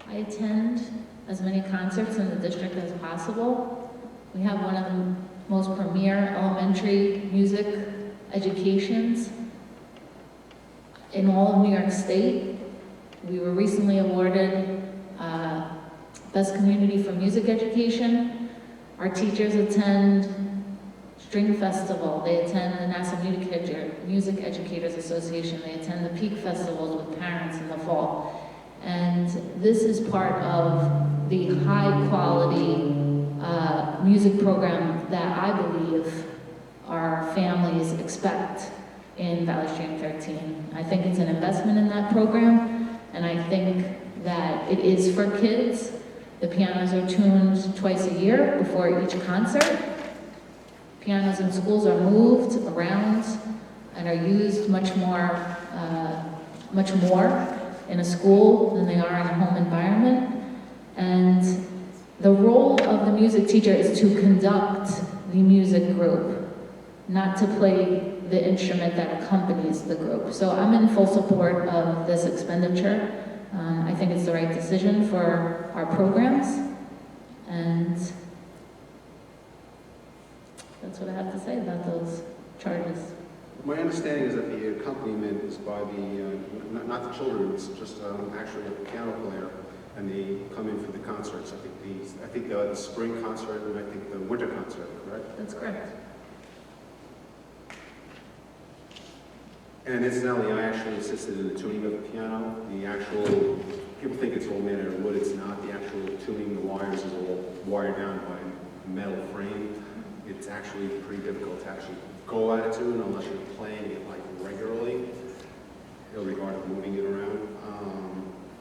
Speaker 4: I attend as many concerts in the district as possible. We have one of the most premier elementary music educations in all of New York State. We were recently awarded Best Community for Music Education. Our teachers attend String Festival. They attend the National Music Educators Association. They attend the Peak Festivals with parents in the fall. And this is part of the high-quality music program that I believe our families expect in Valley Stream 13. I think it's an investment in that program, and I think that it is for kids. The pianos are tuned twice a year before each concert. Pianos in schools are moved around and are used much more in a school than they are in a home environment. And the role of the music teacher is to conduct the music group, not to play the instrument that accompanies the group. So I'm in full support of this expenditure. I think it's the right decision for our programs, and that's what I have to say about those charges.
Speaker 8: My understanding is that the accompaniment is by the, not the children, it's just actually a piano player, and they come in for the concerts. I think the spring concert and I think the winter concert, correct?
Speaker 4: That's correct.
Speaker 8: And incidentally, I actually assisted in the tuning of the piano. The actual, people think it's all made out of wood, it's not. The actual tuning, the wires is all wired down by a metal frame. It's actually pretty difficult to actually go out of tune unless you're playing it like regularly, in regard to moving it around.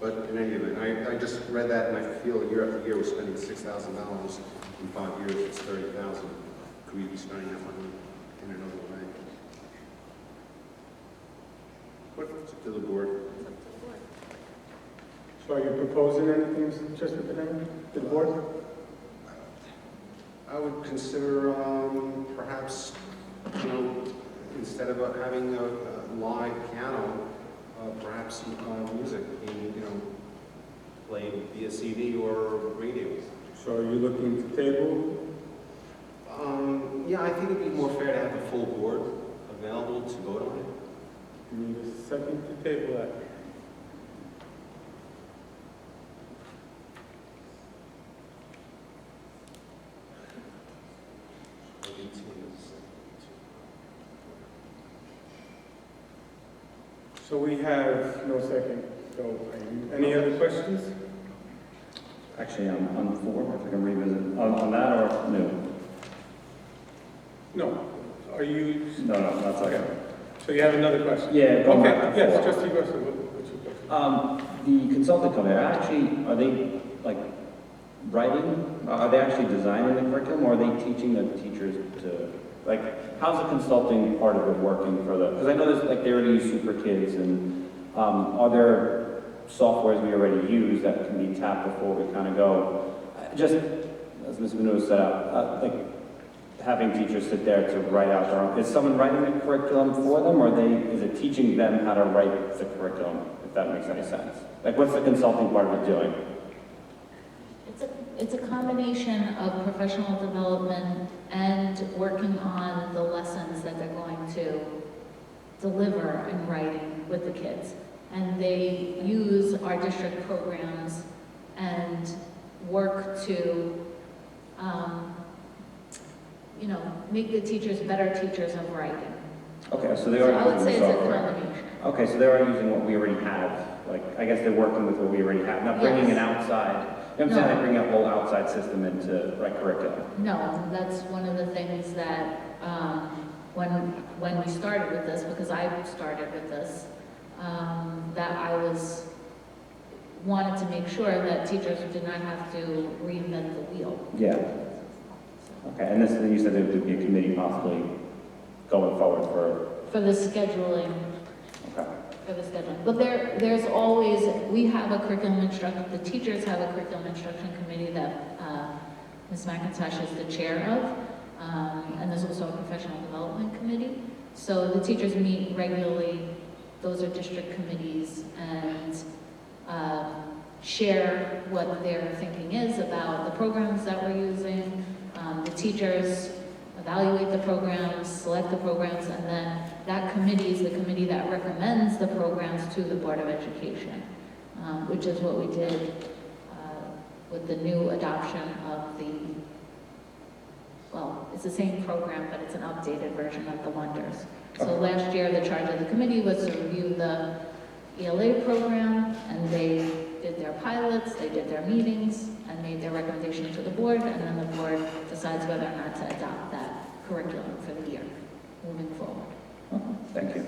Speaker 8: But in any event, I just read that and I feel year after year we're spending $6,000 in 5 years, it's $30,000. Could we be spending that money in another way? What's up to the board?
Speaker 3: So are you proposing anything, Mr. Trustee Benelli, to the board?
Speaker 8: I would consider perhaps, you know, instead of having a live piano, perhaps music being, you know, played via CD or radio.
Speaker 3: So are you looking to table?
Speaker 8: Yeah, I think it'd be more fair to have a full board available to vote on it.
Speaker 3: You need a second to table that. So we have no second. So any other questions?
Speaker 10: Actually, on 4, if I can revisit, on that or no?
Speaker 3: No. Are you?
Speaker 10: No, that's okay.
Speaker 3: So you have another question?
Speaker 10: Yeah, going back
Speaker 3: Okay,
Speaker 10: to
Speaker 3: yes,
Speaker 10: four.
Speaker 3: trustee Russell, what's your question?
Speaker 10: The consultant company, are they like writing? Are they actually designing the curriculum, or are they teaching the teachers to, like, how's the consulting part of it working for the, because I know there's, like, they already use Super Kids, and are there softwares we already use that can be tapped before we kind of go? Just, as Ms. Manu set up, like, having teachers sit there to write out their own, is someone writing the curriculum for them, or is it teaching them how to write the curriculum, if that makes any sense? Like, what's the consulting part of it doing?
Speaker 4: It's a combination of professional development and working on the lessons that they're going to deliver in writing with the kids. And they use our district programs and work to, make the teachers better teachers of writing.
Speaker 10: Okay, so they
Speaker 4: So
Speaker 10: are
Speaker 4: I would
Speaker 10: using
Speaker 4: say
Speaker 10: the
Speaker 4: it's a
Speaker 10: software.
Speaker 4: combination.
Speaker 10: Okay, so they are using what we already have, like, I guess they're working with what we already have, not bringing
Speaker 4: Yes.
Speaker 10: an outside, you know what I'm saying,
Speaker 4: No.
Speaker 10: like bringing a whole outside system into, curriculum.
Speaker 4: No, that's one of the things that, when we started with this, because I started with this, that I wanted to make sure that teachers did not have to reinvent the wheel.
Speaker 10: Yeah, okay, and this, you said there would be a committee possibly going forward
Speaker 4: For the scheduling,
Speaker 10: okay.
Speaker 4: But there's always, we have a curriculum instruction, the teachers have a curriculum instruction committee that Ms. McIntosh is the chair of, and there's also a professional development committee. So the teachers meet regularly, those are district committees, and share what their thinking is about the programs that we're using. The teachers evaluate the programs, select the programs, and then that committee is the committee that recommends the programs to the Board of Education, which is what we did with the new adoption of it's the same program, but it's an updated version of the Wonders. So last year, the charge of the committee was to review the ELA program, and they did their pilots, they did their meetings, and made their recommendation to the board, and then the board decides whether or not to adopt that curriculum for the year moving forward.
Speaker 10: Thank you.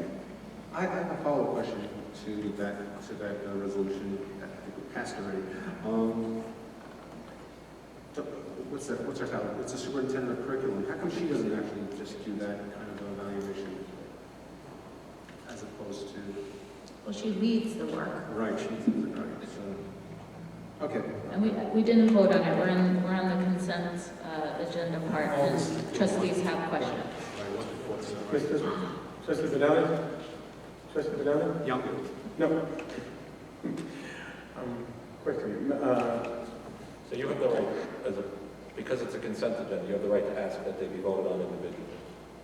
Speaker 8: I have a follow-up question to that resolution. I think we passed already. What's our title? It's a superintendent of curriculum. How come she doesn't actually just do that kind of evaluation as opposed to?
Speaker 4: Well, she leads the work,
Speaker 8: Right, right. So, okay.
Speaker 4: and we didn't vote on it. We're on the consent agenda part, and trustees have questions.
Speaker 3: Trustee Benelli? Trustee Benelli?
Speaker 8: Yeah.
Speaker 3: No. Question,
Speaker 1: So you have the right, because it's a consent agenda, you have the right to ask that they be voted on individually.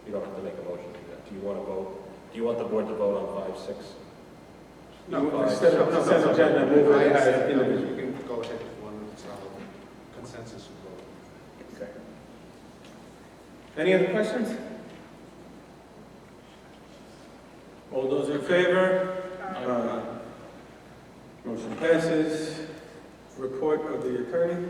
Speaker 1: You don't have to make a motion to do that. Do you want to vote? Do you want the board to vote on 5, 6?
Speaker 3: instead of consent agenda, move it as individual.
Speaker 8: You can go ahead with one consensus vote.
Speaker 3: Okay. Any other questions? All those in favor? Motion passes. Report of the attorney.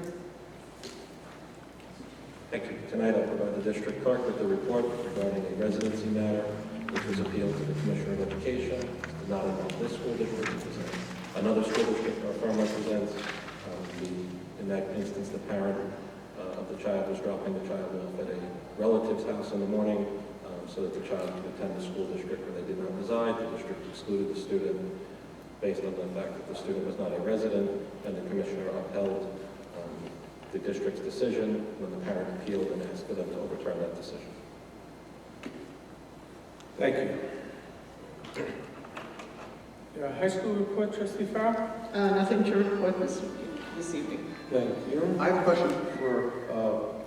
Speaker 1: Thank you. Tonight I'll provide the district clerk with the report regarding a residency matter which was appealed to the Commissioner of Education. It did not involve this school district, it was another school district our firm represents. In that instance, the parent of the child was dropping the child off at a relative's house in the morning so that the child could attend the school district where they did not reside. The district excluded the student based on the fact that the student was not a resident, and the Commissioner upheld the district's decision when the parent appealed and asked for them to overturn that decision.
Speaker 3: Thank you. High school report, Trustee Farr?
Speaker 5: Nothing to report this evening.
Speaker 3: Thank you.
Speaker 8: I have a question for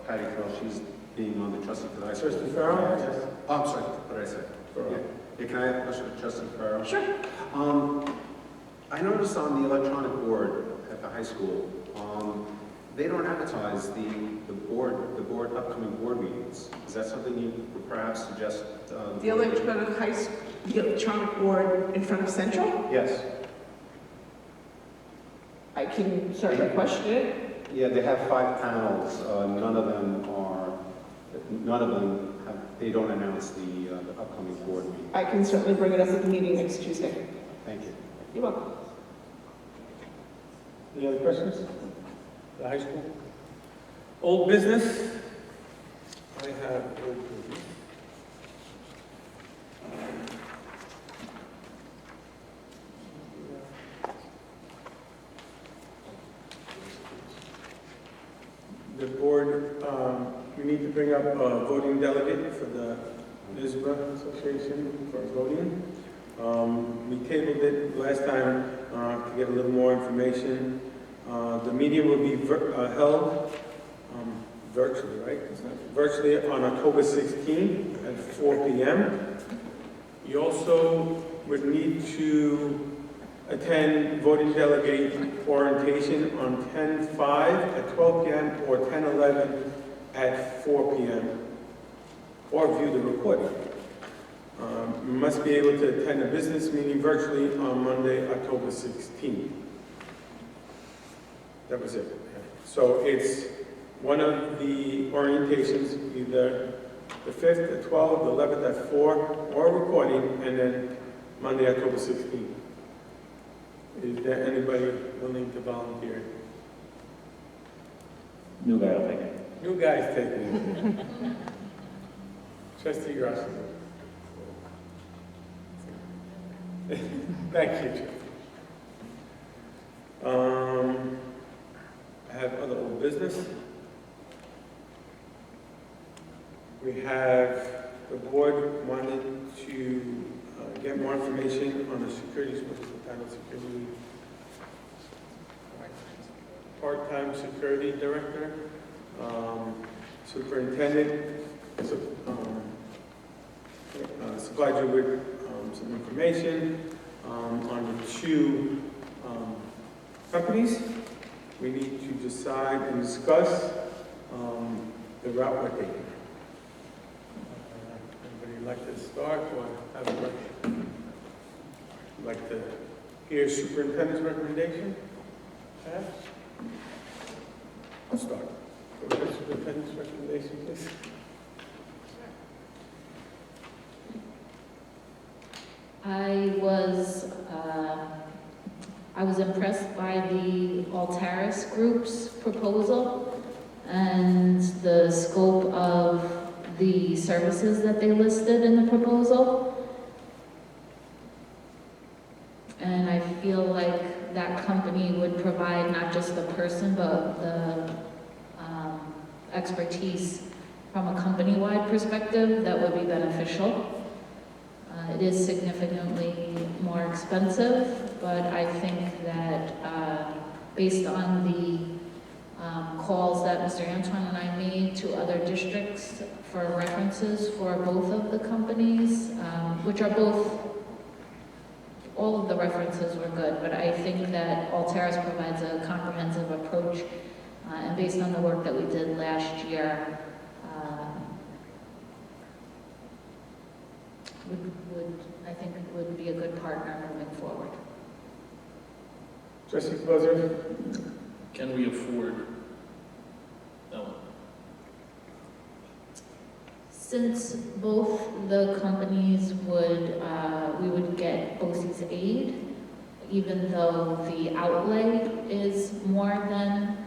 Speaker 8: Patty Carroll. She's being on the trustee for the high school.
Speaker 3: Trustee Farr? Yes.
Speaker 8: Oh, I'm sorry, what did I say? Yeah, can I have a question for Trustee Farrell?
Speaker 5: Sure.
Speaker 8: I noticed on the electronic board at the high school, they don't advertise the upcoming board meetings. Is that something you would perhaps suggest?
Speaker 5: The electronic board in front of Central?
Speaker 8: Yes.
Speaker 5: I can certainly question it.
Speaker 8: Yeah, they have 5 panels. None of them they don't announce the upcoming board meeting.
Speaker 5: I can certainly bring it up at the meeting next Tuesday.
Speaker 8: Thank you.
Speaker 5: You're welcome.
Speaker 3: Any other questions? The high school? Old business? I have old business. The board, we need to bring up a voting delegate for the NISBA Association for voting. We tabled it last time to get a little more information. The meeting will be held virtually, right? Virtually on October 16th at 4 p.m. You also would need to attend voting delegate orientation on 10/5 at 12 p.m. or 10/11 at 4 p.m. or view the recording. You must be able to attend a business meeting virtually on Monday, October 16th. That was it. So it's one of the orientations, either the 5th at 12, the 11th at 4, or recording, and then Monday, October 16th. Is there anybody willing to volunteer?
Speaker 10: New guy will take it.
Speaker 3: New guys taking it. Trustee Grossi. Thank you, Jeff. I have other old business. We have, the board wanted to get more information on the security, what is the title, security? Part-time security director, superintendent, supplied you with some information on the two companies. We need to decide and discuss the route we're taking. Anybody like to start or have a question? Like to hear superintendent's recommendation? Perhaps? I'll start. Go ahead, superintendent's recommendation, please.
Speaker 4: I was impressed by the Altaris Group's proposal and the scope of the services that they listed in the proposal. And I feel like that company would provide not just the person, but the expertise from a company-wide perspective that would be beneficial. It is significantly more expensive, but I think that based on the calls that Mr. Antoine and I made to other districts for references for both of the companies, which are both, all of the references were good, but I think that Altaris provides a comprehensive approach, and based on the work that we did last year, I think would be a good partner moving forward.
Speaker 3: Trustee Clauser?
Speaker 9: Can we afford that one?
Speaker 4: Since both the companies would, we would get BOCES aid, even though the outlay is more than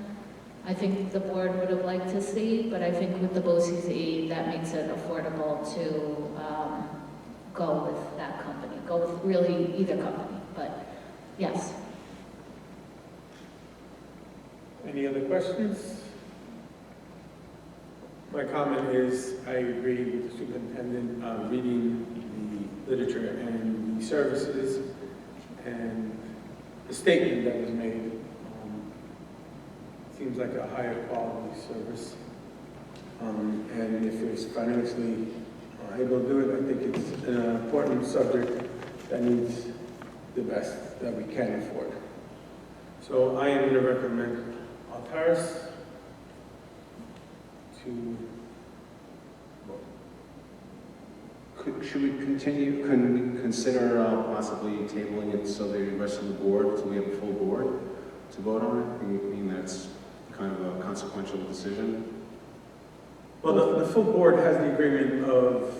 Speaker 4: I think the board would have liked to see, but I think with the BOCES aid, that makes it affordable to go with that company, go with really either company, but yes.
Speaker 3: Any other questions? My comment is, I agree with the superintendent, reading the literature and the services and the statement that was made. Seems like a higher quality service. And if it's financially able to do it, I think it's an important subject that needs the best that we can afford. So I am going to recommend Altaris to
Speaker 8: Should we continue, can we consider possibly tabling it so the rest of the board, so we have a full board to vote on it? I mean, that's kind of a consequential decision.
Speaker 3: Well, the full board has the agreement of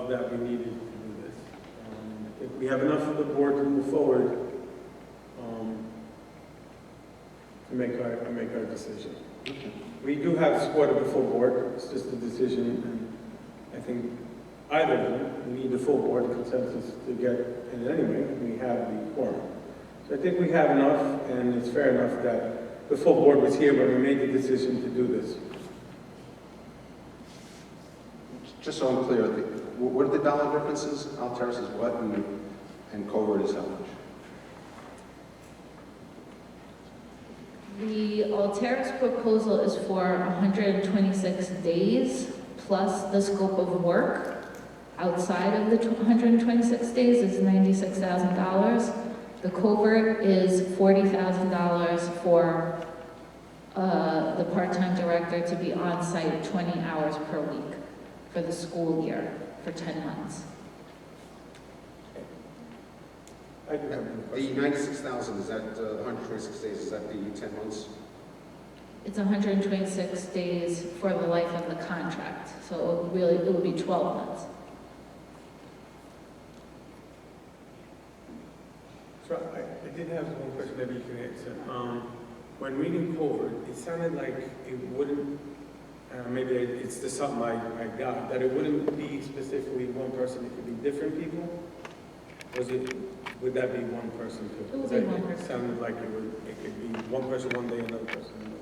Speaker 3: that we needed to do this. I think we have enough of the board to move forward to make our decision. We do have support of the full board, it's just a decision, and I think either of them, we need the full board consensus to get, and anyway, we have the quorum. So I think we have enough, and it's fair enough that the full board was here when we made the decision to do this.
Speaker 8: Just so I'm clear, what are the dollar differences? Alteris is what, and Covert is how much?
Speaker 4: The Alteris proposal is for 126 days, plus the scope of work. Outside of the 126 days is $96,000. The Covert is $40,000 for the part-time director to be on site 20 hours per week for the school year for 10 months.
Speaker 3: I do have one
Speaker 8: The
Speaker 3: question.
Speaker 8: 96,000, is that 126 days, is that the 10 months?
Speaker 4: It's 126 days for the life of the contract, so it will be 12 months.
Speaker 3: So I did have one question, maybe you can answer. When reading Covert, it sounded like it wouldn't, maybe it's just something I got, that it wouldn't be specifically one person, it could be different people? Would that be one person too?
Speaker 4: It would be one person.
Speaker 3: It sounded like it could be one person one day, another person another.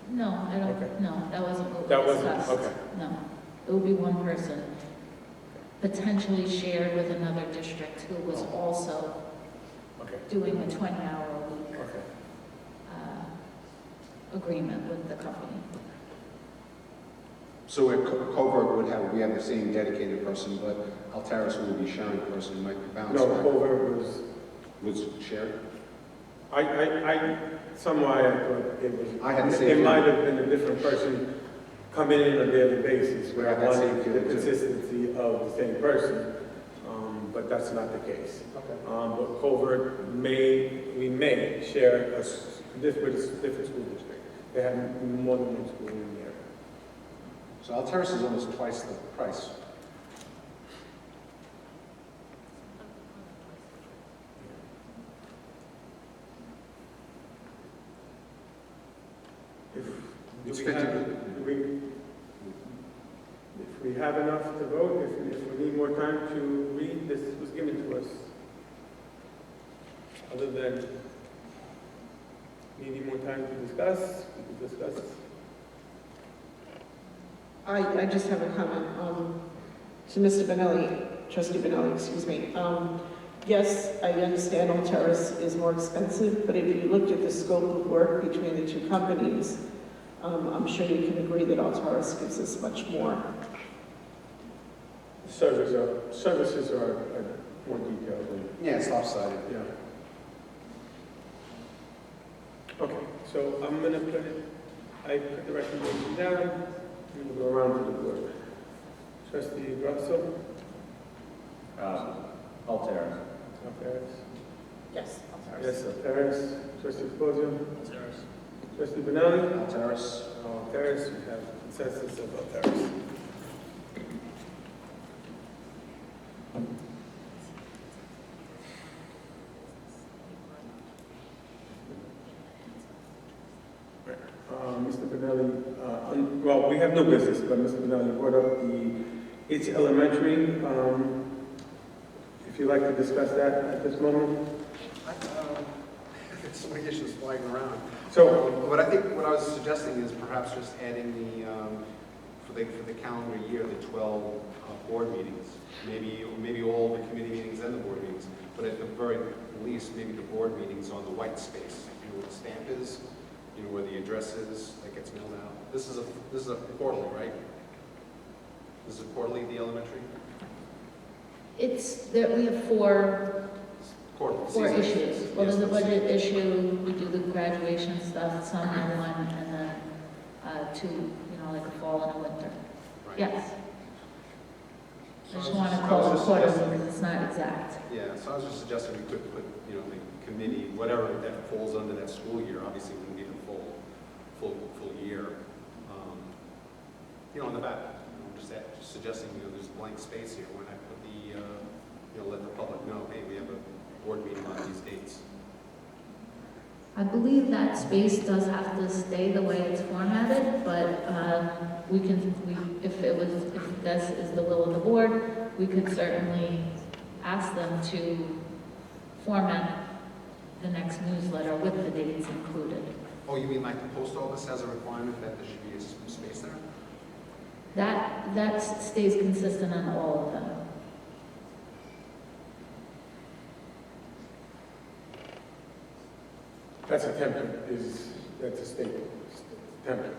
Speaker 4: No, I don't,
Speaker 3: Okay.
Speaker 4: no, that wasn't what
Speaker 3: That
Speaker 4: we
Speaker 3: wasn't,
Speaker 4: discussed.
Speaker 3: okay.
Speaker 4: No, it would be one person, potentially shared with another district who was also
Speaker 3: Okay,
Speaker 4: doing a 20-hour-a-week
Speaker 3: okay.
Speaker 4: agreement with the company.
Speaker 8: So at Covert we have the same dedicated person, but Alteris, who will be sharing the person, might be bounced
Speaker 3: No,
Speaker 8: back.
Speaker 3: Covert was,
Speaker 8: Was shared?
Speaker 3: somewhat I thought it was.
Speaker 8: I had the same
Speaker 3: It
Speaker 8: feeling.
Speaker 3: might have been a different person coming in on a daily basis, where
Speaker 8: I
Speaker 3: I
Speaker 8: had that same
Speaker 3: wanted the
Speaker 8: feeling too.
Speaker 3: consistency of the same person, but that's not the case.
Speaker 8: Okay.
Speaker 3: But Covert we may share with a different school district. They have more than one school in the area.
Speaker 8: So Alteris is almost twice the price. It's 50.
Speaker 3: If we have enough to vote, if we need more time to read, this was given to us. Other than needing more time to discuss, we can discuss.
Speaker 5: I just have a comment to Mr. Benelli, trustee Benelli, excuse me. Yes, I understand Alteris is more expensive, but if you looked at the scope of work between the two companies, I'm sure you can agree that Alteris gives us much more.
Speaker 3: Services are more detailed than,
Speaker 8: Yeah, it's lopsided.
Speaker 3: yeah. Okay, so I'm gonna I put the recommendation down, and we'll go around to the board. Trustee Grasso?
Speaker 10: Alteris.
Speaker 3: Alteris?
Speaker 5: Yes,
Speaker 3: Yes, Alteris. Trustee Esposito?
Speaker 9: Alteris.
Speaker 3: Trustee Benelli?
Speaker 8: Alteris.
Speaker 3: Alteris, we have consensus of Alteris. Mr. Benelli, well, we have no business, but Mr. Benelli brought up it's elementary. If you'd like to discuss that at this moment.
Speaker 11: So many issues flying around.
Speaker 3: So,
Speaker 11: But I think what I was suggesting is perhaps just adding for the calendar year, the 12 board meetings. Maybe all the committee meetings and the board meetings, but at the very least, maybe the board meetings on the white space, where the stamp is, where the address is, that gets mailed out. This is a quarterly, right? This is a quarterly, the elementary?
Speaker 4: It's, that we have four
Speaker 11: Quarterly.
Speaker 4: issues. Well, there's a
Speaker 11: Yes,
Speaker 4: budget issue, we do the graduation stuff, summer one, and then two, like a fall and a winter.
Speaker 11: Right.
Speaker 4: Yes. I just
Speaker 11: So
Speaker 4: want to
Speaker 11: I
Speaker 4: call
Speaker 11: was
Speaker 4: it
Speaker 11: just
Speaker 4: quarterly
Speaker 11: suggesting-
Speaker 4: because it's not exact.
Speaker 11: Yeah, so I was just suggesting we could put, the committee, whatever that falls under that school year, obviously it wouldn't be the full year. on the back, just suggesting, there's blank space here, when I put the, let the public know, hey, we have a board meeting on these dates.
Speaker 4: I believe that space does have to stay the way it's formatted, but if this is the will of the board, we could certainly ask them to format the next newsletter with the dates included.
Speaker 11: Oh, you mean like the post office has a requirement that there should be a space there?
Speaker 4: That stays consistent on all of them.
Speaker 3: That's a template, that's a staple, it's a template.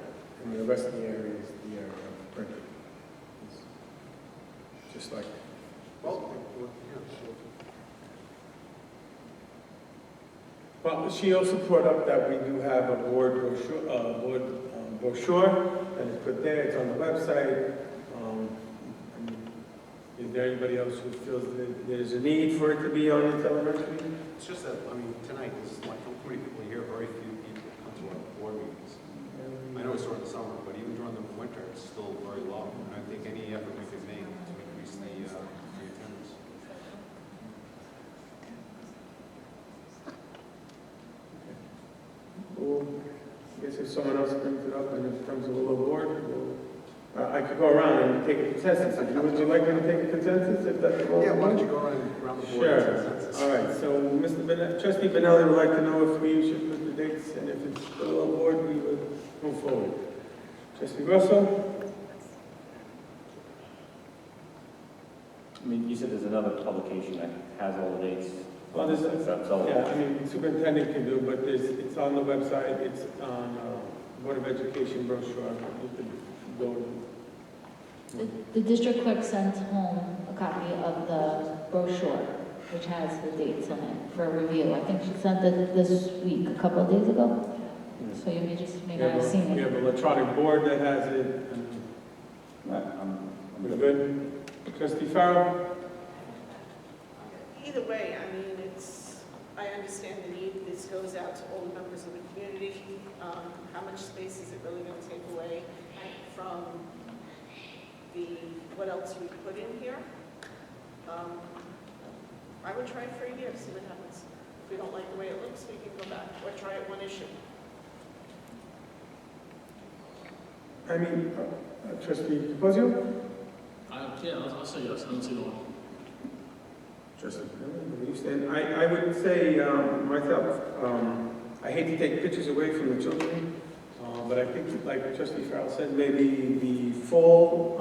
Speaker 3: And the rest of the area is the area of printing. It's just like,
Speaker 11: Well, yeah, sure.
Speaker 3: well, she also brought up that we do have a board brochure that is put there, it's on the website. Is there anybody else who feels that there's a need for it to be on the elementary?
Speaker 11: It's just that, tonight, there's like 40 people here, very few people come to our board meetings. I know it's during the summer, but even during the winter, it's still very low. And I think any effort we can make to increase the attendance.
Speaker 3: Well, I guess if someone else brings it up and it comes a little board, I could go around and take a consensus. Would you like me to take a consensus if that's the
Speaker 11: Yeah, why don't
Speaker 3: board?
Speaker 11: you go around the board?
Speaker 3: Sure.
Speaker 11: and consensus?
Speaker 3: All right, so Trustee Benelli would like to know if we should put the dates, and if it's the little board, we would move forward. Trustee Russell?
Speaker 10: I mean, you said there's another publication that has all the dates.
Speaker 3: Well,
Speaker 10: That's all.
Speaker 3: yeah, superintendent can do, but it's on the website, it's on Board of Education brochure. You can go to.
Speaker 4: The district clerk sent home a copy of the brochure, which has the dates in it for review. I think she sent it this week, a couple of days ago. So you may not have seen
Speaker 3: We
Speaker 4: it.
Speaker 3: have an electronic board that has it. And
Speaker 10: Right,
Speaker 3: we're good. Trustee Farrell?
Speaker 5: Either way, I understand the need. This goes out to all the members of the community. How much space is it really going to take away from what else we put in here? I would try it for a year, see what happens. If we don't like the way it looks, we can go back or try it one issue.
Speaker 3: Trustee Capozio?
Speaker 9: Yeah, I'll say yes, I don't see the one.
Speaker 3: Trustee Benelli, where you stand? I would say myself, I hate to take pictures away from the children, but I think, like Trustee Farrell said, maybe the fall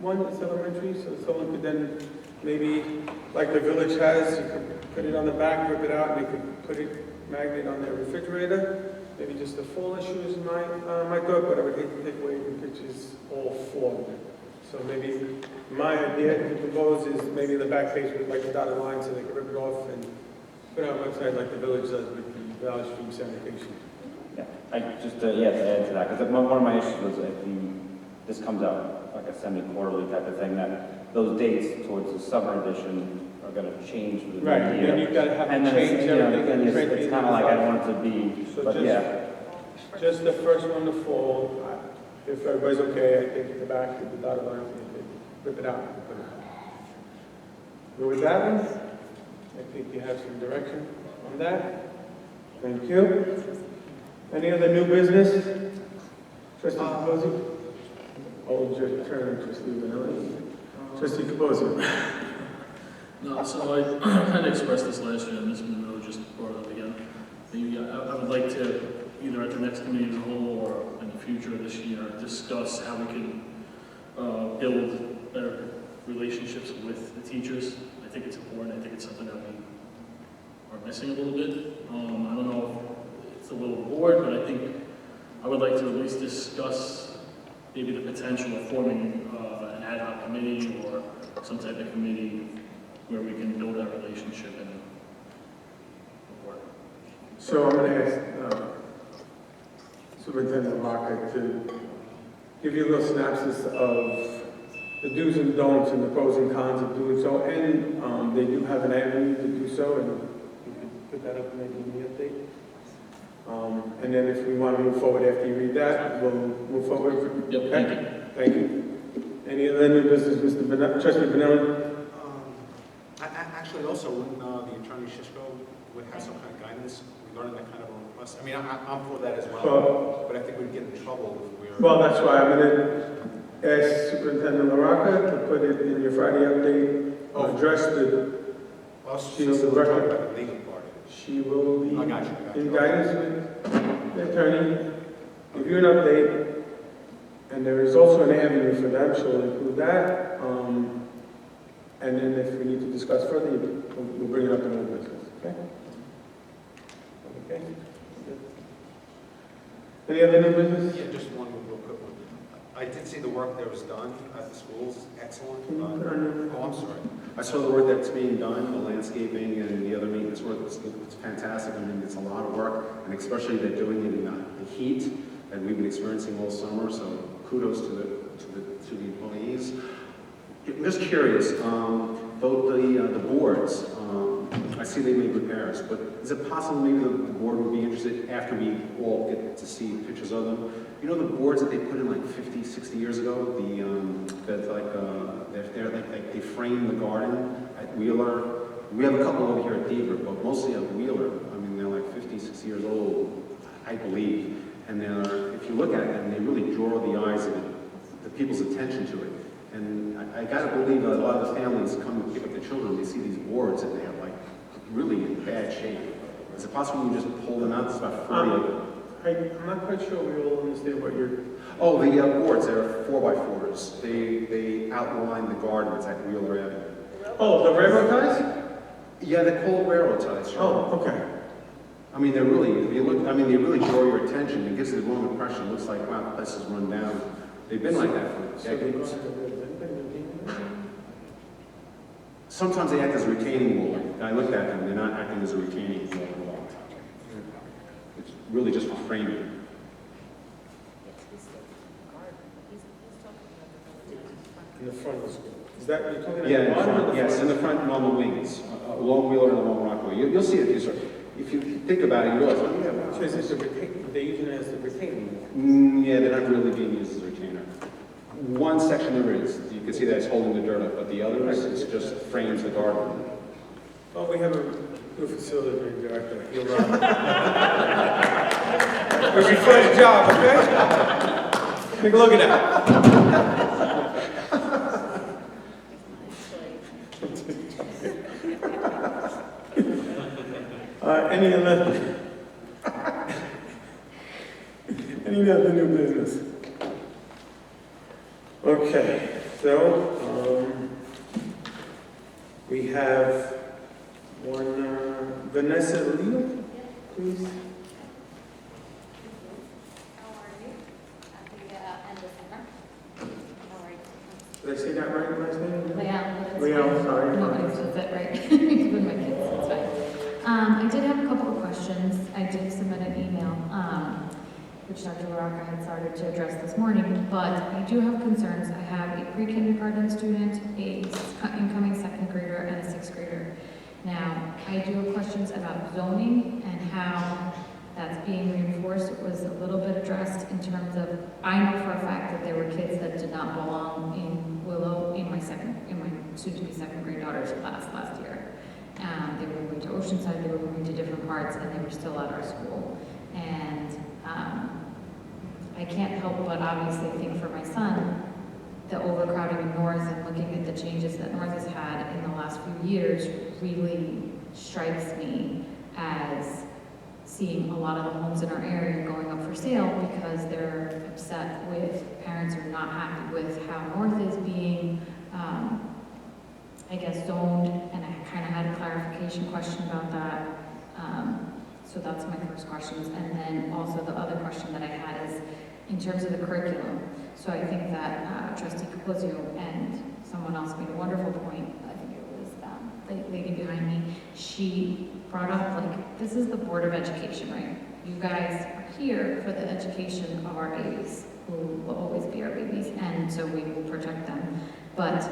Speaker 3: one is elementary, so someone could then maybe, like the village has, you could put it on the back, rip it out, and they could put it magnet on their refrigerator. Maybe just the fall issue is my thought, but I would hate to take away the pictures all four. So maybe my idea to propose is maybe the back page with like a dotted line so they can rip it off and put it on a website like the village does with the Valley Stream sanitation.
Speaker 10: Yeah, to add to that, because one of my issues was if this comes out like a semi-quarterly type of thing, that those dates towards the summer edition are going to change for the
Speaker 3: Right,
Speaker 10: new
Speaker 3: and
Speaker 10: year.
Speaker 3: then you've got to have
Speaker 10: And
Speaker 3: to
Speaker 10: then
Speaker 3: change
Speaker 10: it's,
Speaker 3: everything.
Speaker 10: it's kind of like I don't want it to be,
Speaker 3: So
Speaker 10: but
Speaker 3: just the first one to fall. If everybody's okay, I think the back with the dotted line, rip it out. And put it on. Go with that one? I think you have some direction on that. Thank you. Any other new business? Trustee Capozzi? Hold your turn, Trustee Benelli. Trustee Capozzi.
Speaker 9: No, so I kind of expressed this last year, and Ms. Monroe just brought it up again. I would like to, either at the next committee as a whole or in the future this year, discuss how we can build better relationships with the teachers. I think it's important. I think it's something that we are missing a little bit. I don't know if it's a little board, but I think I would like to at least discuss maybe the potential of forming an ad hoc committee or some type of committee where we can build that relationship and work.
Speaker 3: So I'm going to ask Superintendent Lockett to give you a little synopsis of the do's and don'ts and the pros and cons of doing so, and they do have an avenue to do so, and you can put that up maybe in the update. And then if we want to move forward after you read that, we'll move forward.
Speaker 9: Yep, thank you.
Speaker 3: thank you. Any other new business, Mr. Trustee Benelli?
Speaker 11: Actually, also, when the Attorney Shishko would have some kind of guidance regarding that kind of a request, I mean, I'm for that as well, but I think we'd get in trouble if we're...
Speaker 3: Well, that's why I'm gonna ask Superintendent LaRocca to put it in your Friday update, address the,
Speaker 11: Well,
Speaker 3: she
Speaker 11: she's
Speaker 3: will
Speaker 11: talking about the legal part.
Speaker 3: she will be
Speaker 11: I got you.
Speaker 3: in guidance with the attorney, give you an update, and there is also an avenue for them, so we'll include that. And then if we need to discuss further, we'll bring it up in old business, okay? Okay? Any other new business?
Speaker 11: Yeah, just one real quick one. I did see the work that was done at the schools, excellent.
Speaker 3: Can you put on your-
Speaker 11: Oh, I'm sorry.
Speaker 8: I saw the work that's being done, the landscaping and the other maintenance work, it's fantastic. I mean, it's a lot of work, and especially they're doing it in the heat that we've been experiencing all summer, so kudos to the employees. I'm just curious, both the boards, I see they made repairs, but is it possible maybe the board would be interested after we all get to see pictures of them? You know the boards that they put in like 50, 60 years ago, they framed the garden at Wheeler. We have a couple over here at Deaver, but mostly at Wheeler. I mean, they're like 50, 60 years old, I believe. And if you look at them, they really draw the eyes of the people's attention to it. And I gotta believe that a lot of the families come to pick up their children, they see these boards and they're like really in bad shape. Is it possible you just pull them out? There's about 40 of them.
Speaker 3: I'm not quite sure we all understand what you're...
Speaker 8: Oh, the boards, they're 4x4s. They outline the garden that's at Wheeler Avenue.
Speaker 3: Oh, the railroad ties?
Speaker 8: Yeah, they're called railroad ties. Sure.
Speaker 3: Oh, okay.
Speaker 8: I mean, they really draw your attention. It gives you the wrong impression. It looks like, wow, the place is run down. They've been like that for decades. Sometimes they act as a retaining wall. I looked at them, they're not acting as a retaining wall. It's really just for framing.
Speaker 3: In the front of the school. Is that, you're talking about?
Speaker 8: Yeah, in the front, yes, in the front and on the wings, along Wheeler and along Rockaway. You'll see it. If you think about it, you realize, oh, yeah, wow.
Speaker 3: So is this they're using it as the retaining wall?
Speaker 8: Yeah, they're not really being used as a retainer. One section there is, you can see that it's holding the dirt up, but the others, it's just frames the garden.
Speaker 3: Well, we have a new facility director. He'll, it's your first job, okay? Take a look at that. Any other new business? Okay, so, we have one, Vanessa Leo, please.
Speaker 12: How are you? At the end of summer. How are you?
Speaker 3: Did I say that right, last name?
Speaker 12: Leanne.
Speaker 3: Leo, sorry.
Speaker 12: No, it's it right. With my kids, it's fine. I did have a couple of questions. I did submit an email, which Dr. LaRocca had started to address this morning, but I do have concerns. I have a pre-kindergarten student, a incoming second grader, and a sixth grader. Now, I do have questions about zoning and how that's being reinforced. It was a little bit addressed in terms of, I know for a fact that there were kids that did not belong in Willow in my soon-to-be second grade daughter's class last year. They were moving to Oceanside, they were moving to different parts, and they were still at our school. And I can't help but obviously think for my son, the overcrowding of North and looking at the changes that North has had in the last few years really strikes me as seeing a lot of the homes in our area going up for sale because they're upset with, parents are not happy with how North is being, I guess, zoned, and I kind of had a clarification question about that. So that's my first questions. And then also the other question that I had is in terms of the curriculum. So I think that Trustee Capozio and someone else made a wonderful point. I think it was the lady behind me. She brought up, like, this is the Board of Education, right? You guys are here for the education of our babies, who will always be our babies, and so we will protect them. But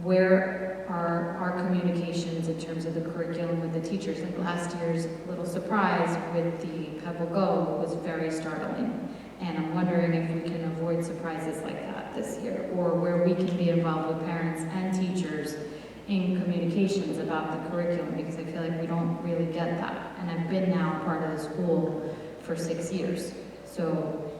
Speaker 12: where are our communications in terms of the curriculum with the teachers? Like last year's little surprise with the Pebble Go was very startling. And I'm wondering if we can avoid surprises like that this year, or where we can be involved with parents and teachers in communications about the curriculum, because I feel like we don't really get that. And I've been now part of the school for 6 years. So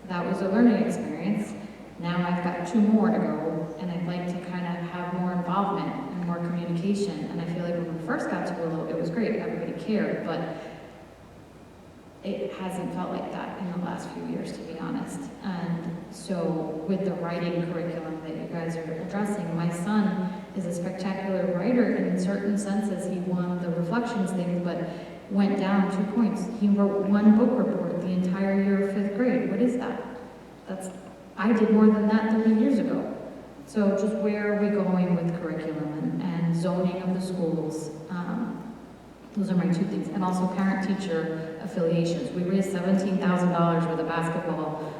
Speaker 12: that was a learning experience. Now I've got 2 more to go, and I'd like to kind of have more involvement and more communication. And I feel like when we first got to Willow, it was great, everybody cared, but it hasn't felt like that in the last few years, to be honest. And so with the writing curriculum that you guys are addressing, my son is a spectacular writer, and in certain senses, he won the reflections thing, but went down 2 points. He wrote 1 book report the entire year of 5th grade. What is that? I did more than that 30 years ago. So just where are we going with curriculum and zoning of the schools? Those are my 2 things. And also parent-teacher affiliations. We raised $17,000 with a basketball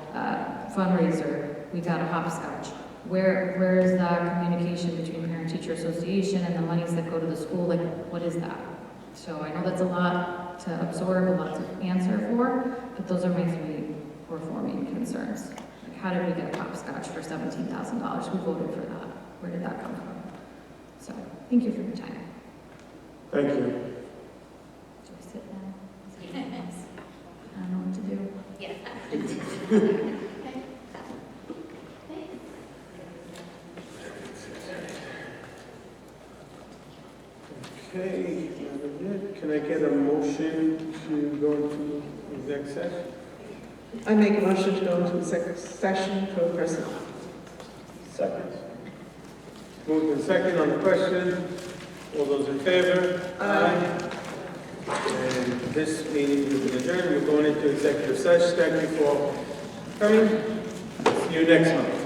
Speaker 12: fundraiser. We got a hopscotch. Where is that communication between parent-teacher association and the monies that go to the school? Like, what is that? So I know that's a lot to absorb, a lot to answer for, but those are my 3 performing concerns. Like, how did we get a hopscotch for $17,000? Who voted for that? Where did that come from? So, thank you for your time.
Speaker 3: Thank you.
Speaker 12: Do I sit down? I don't know what to do.
Speaker 4: Yeah.
Speaker 3: Okay, can I get a motion to go into exec session?
Speaker 5: I make a motion to go into executive session for personnel.
Speaker 10: Second.
Speaker 3: Moved in second on the question. All those in favor?
Speaker 5: Aye.
Speaker 3: And this meeting is adjourned. We're going into executive session. Thank you for coming. See you next month.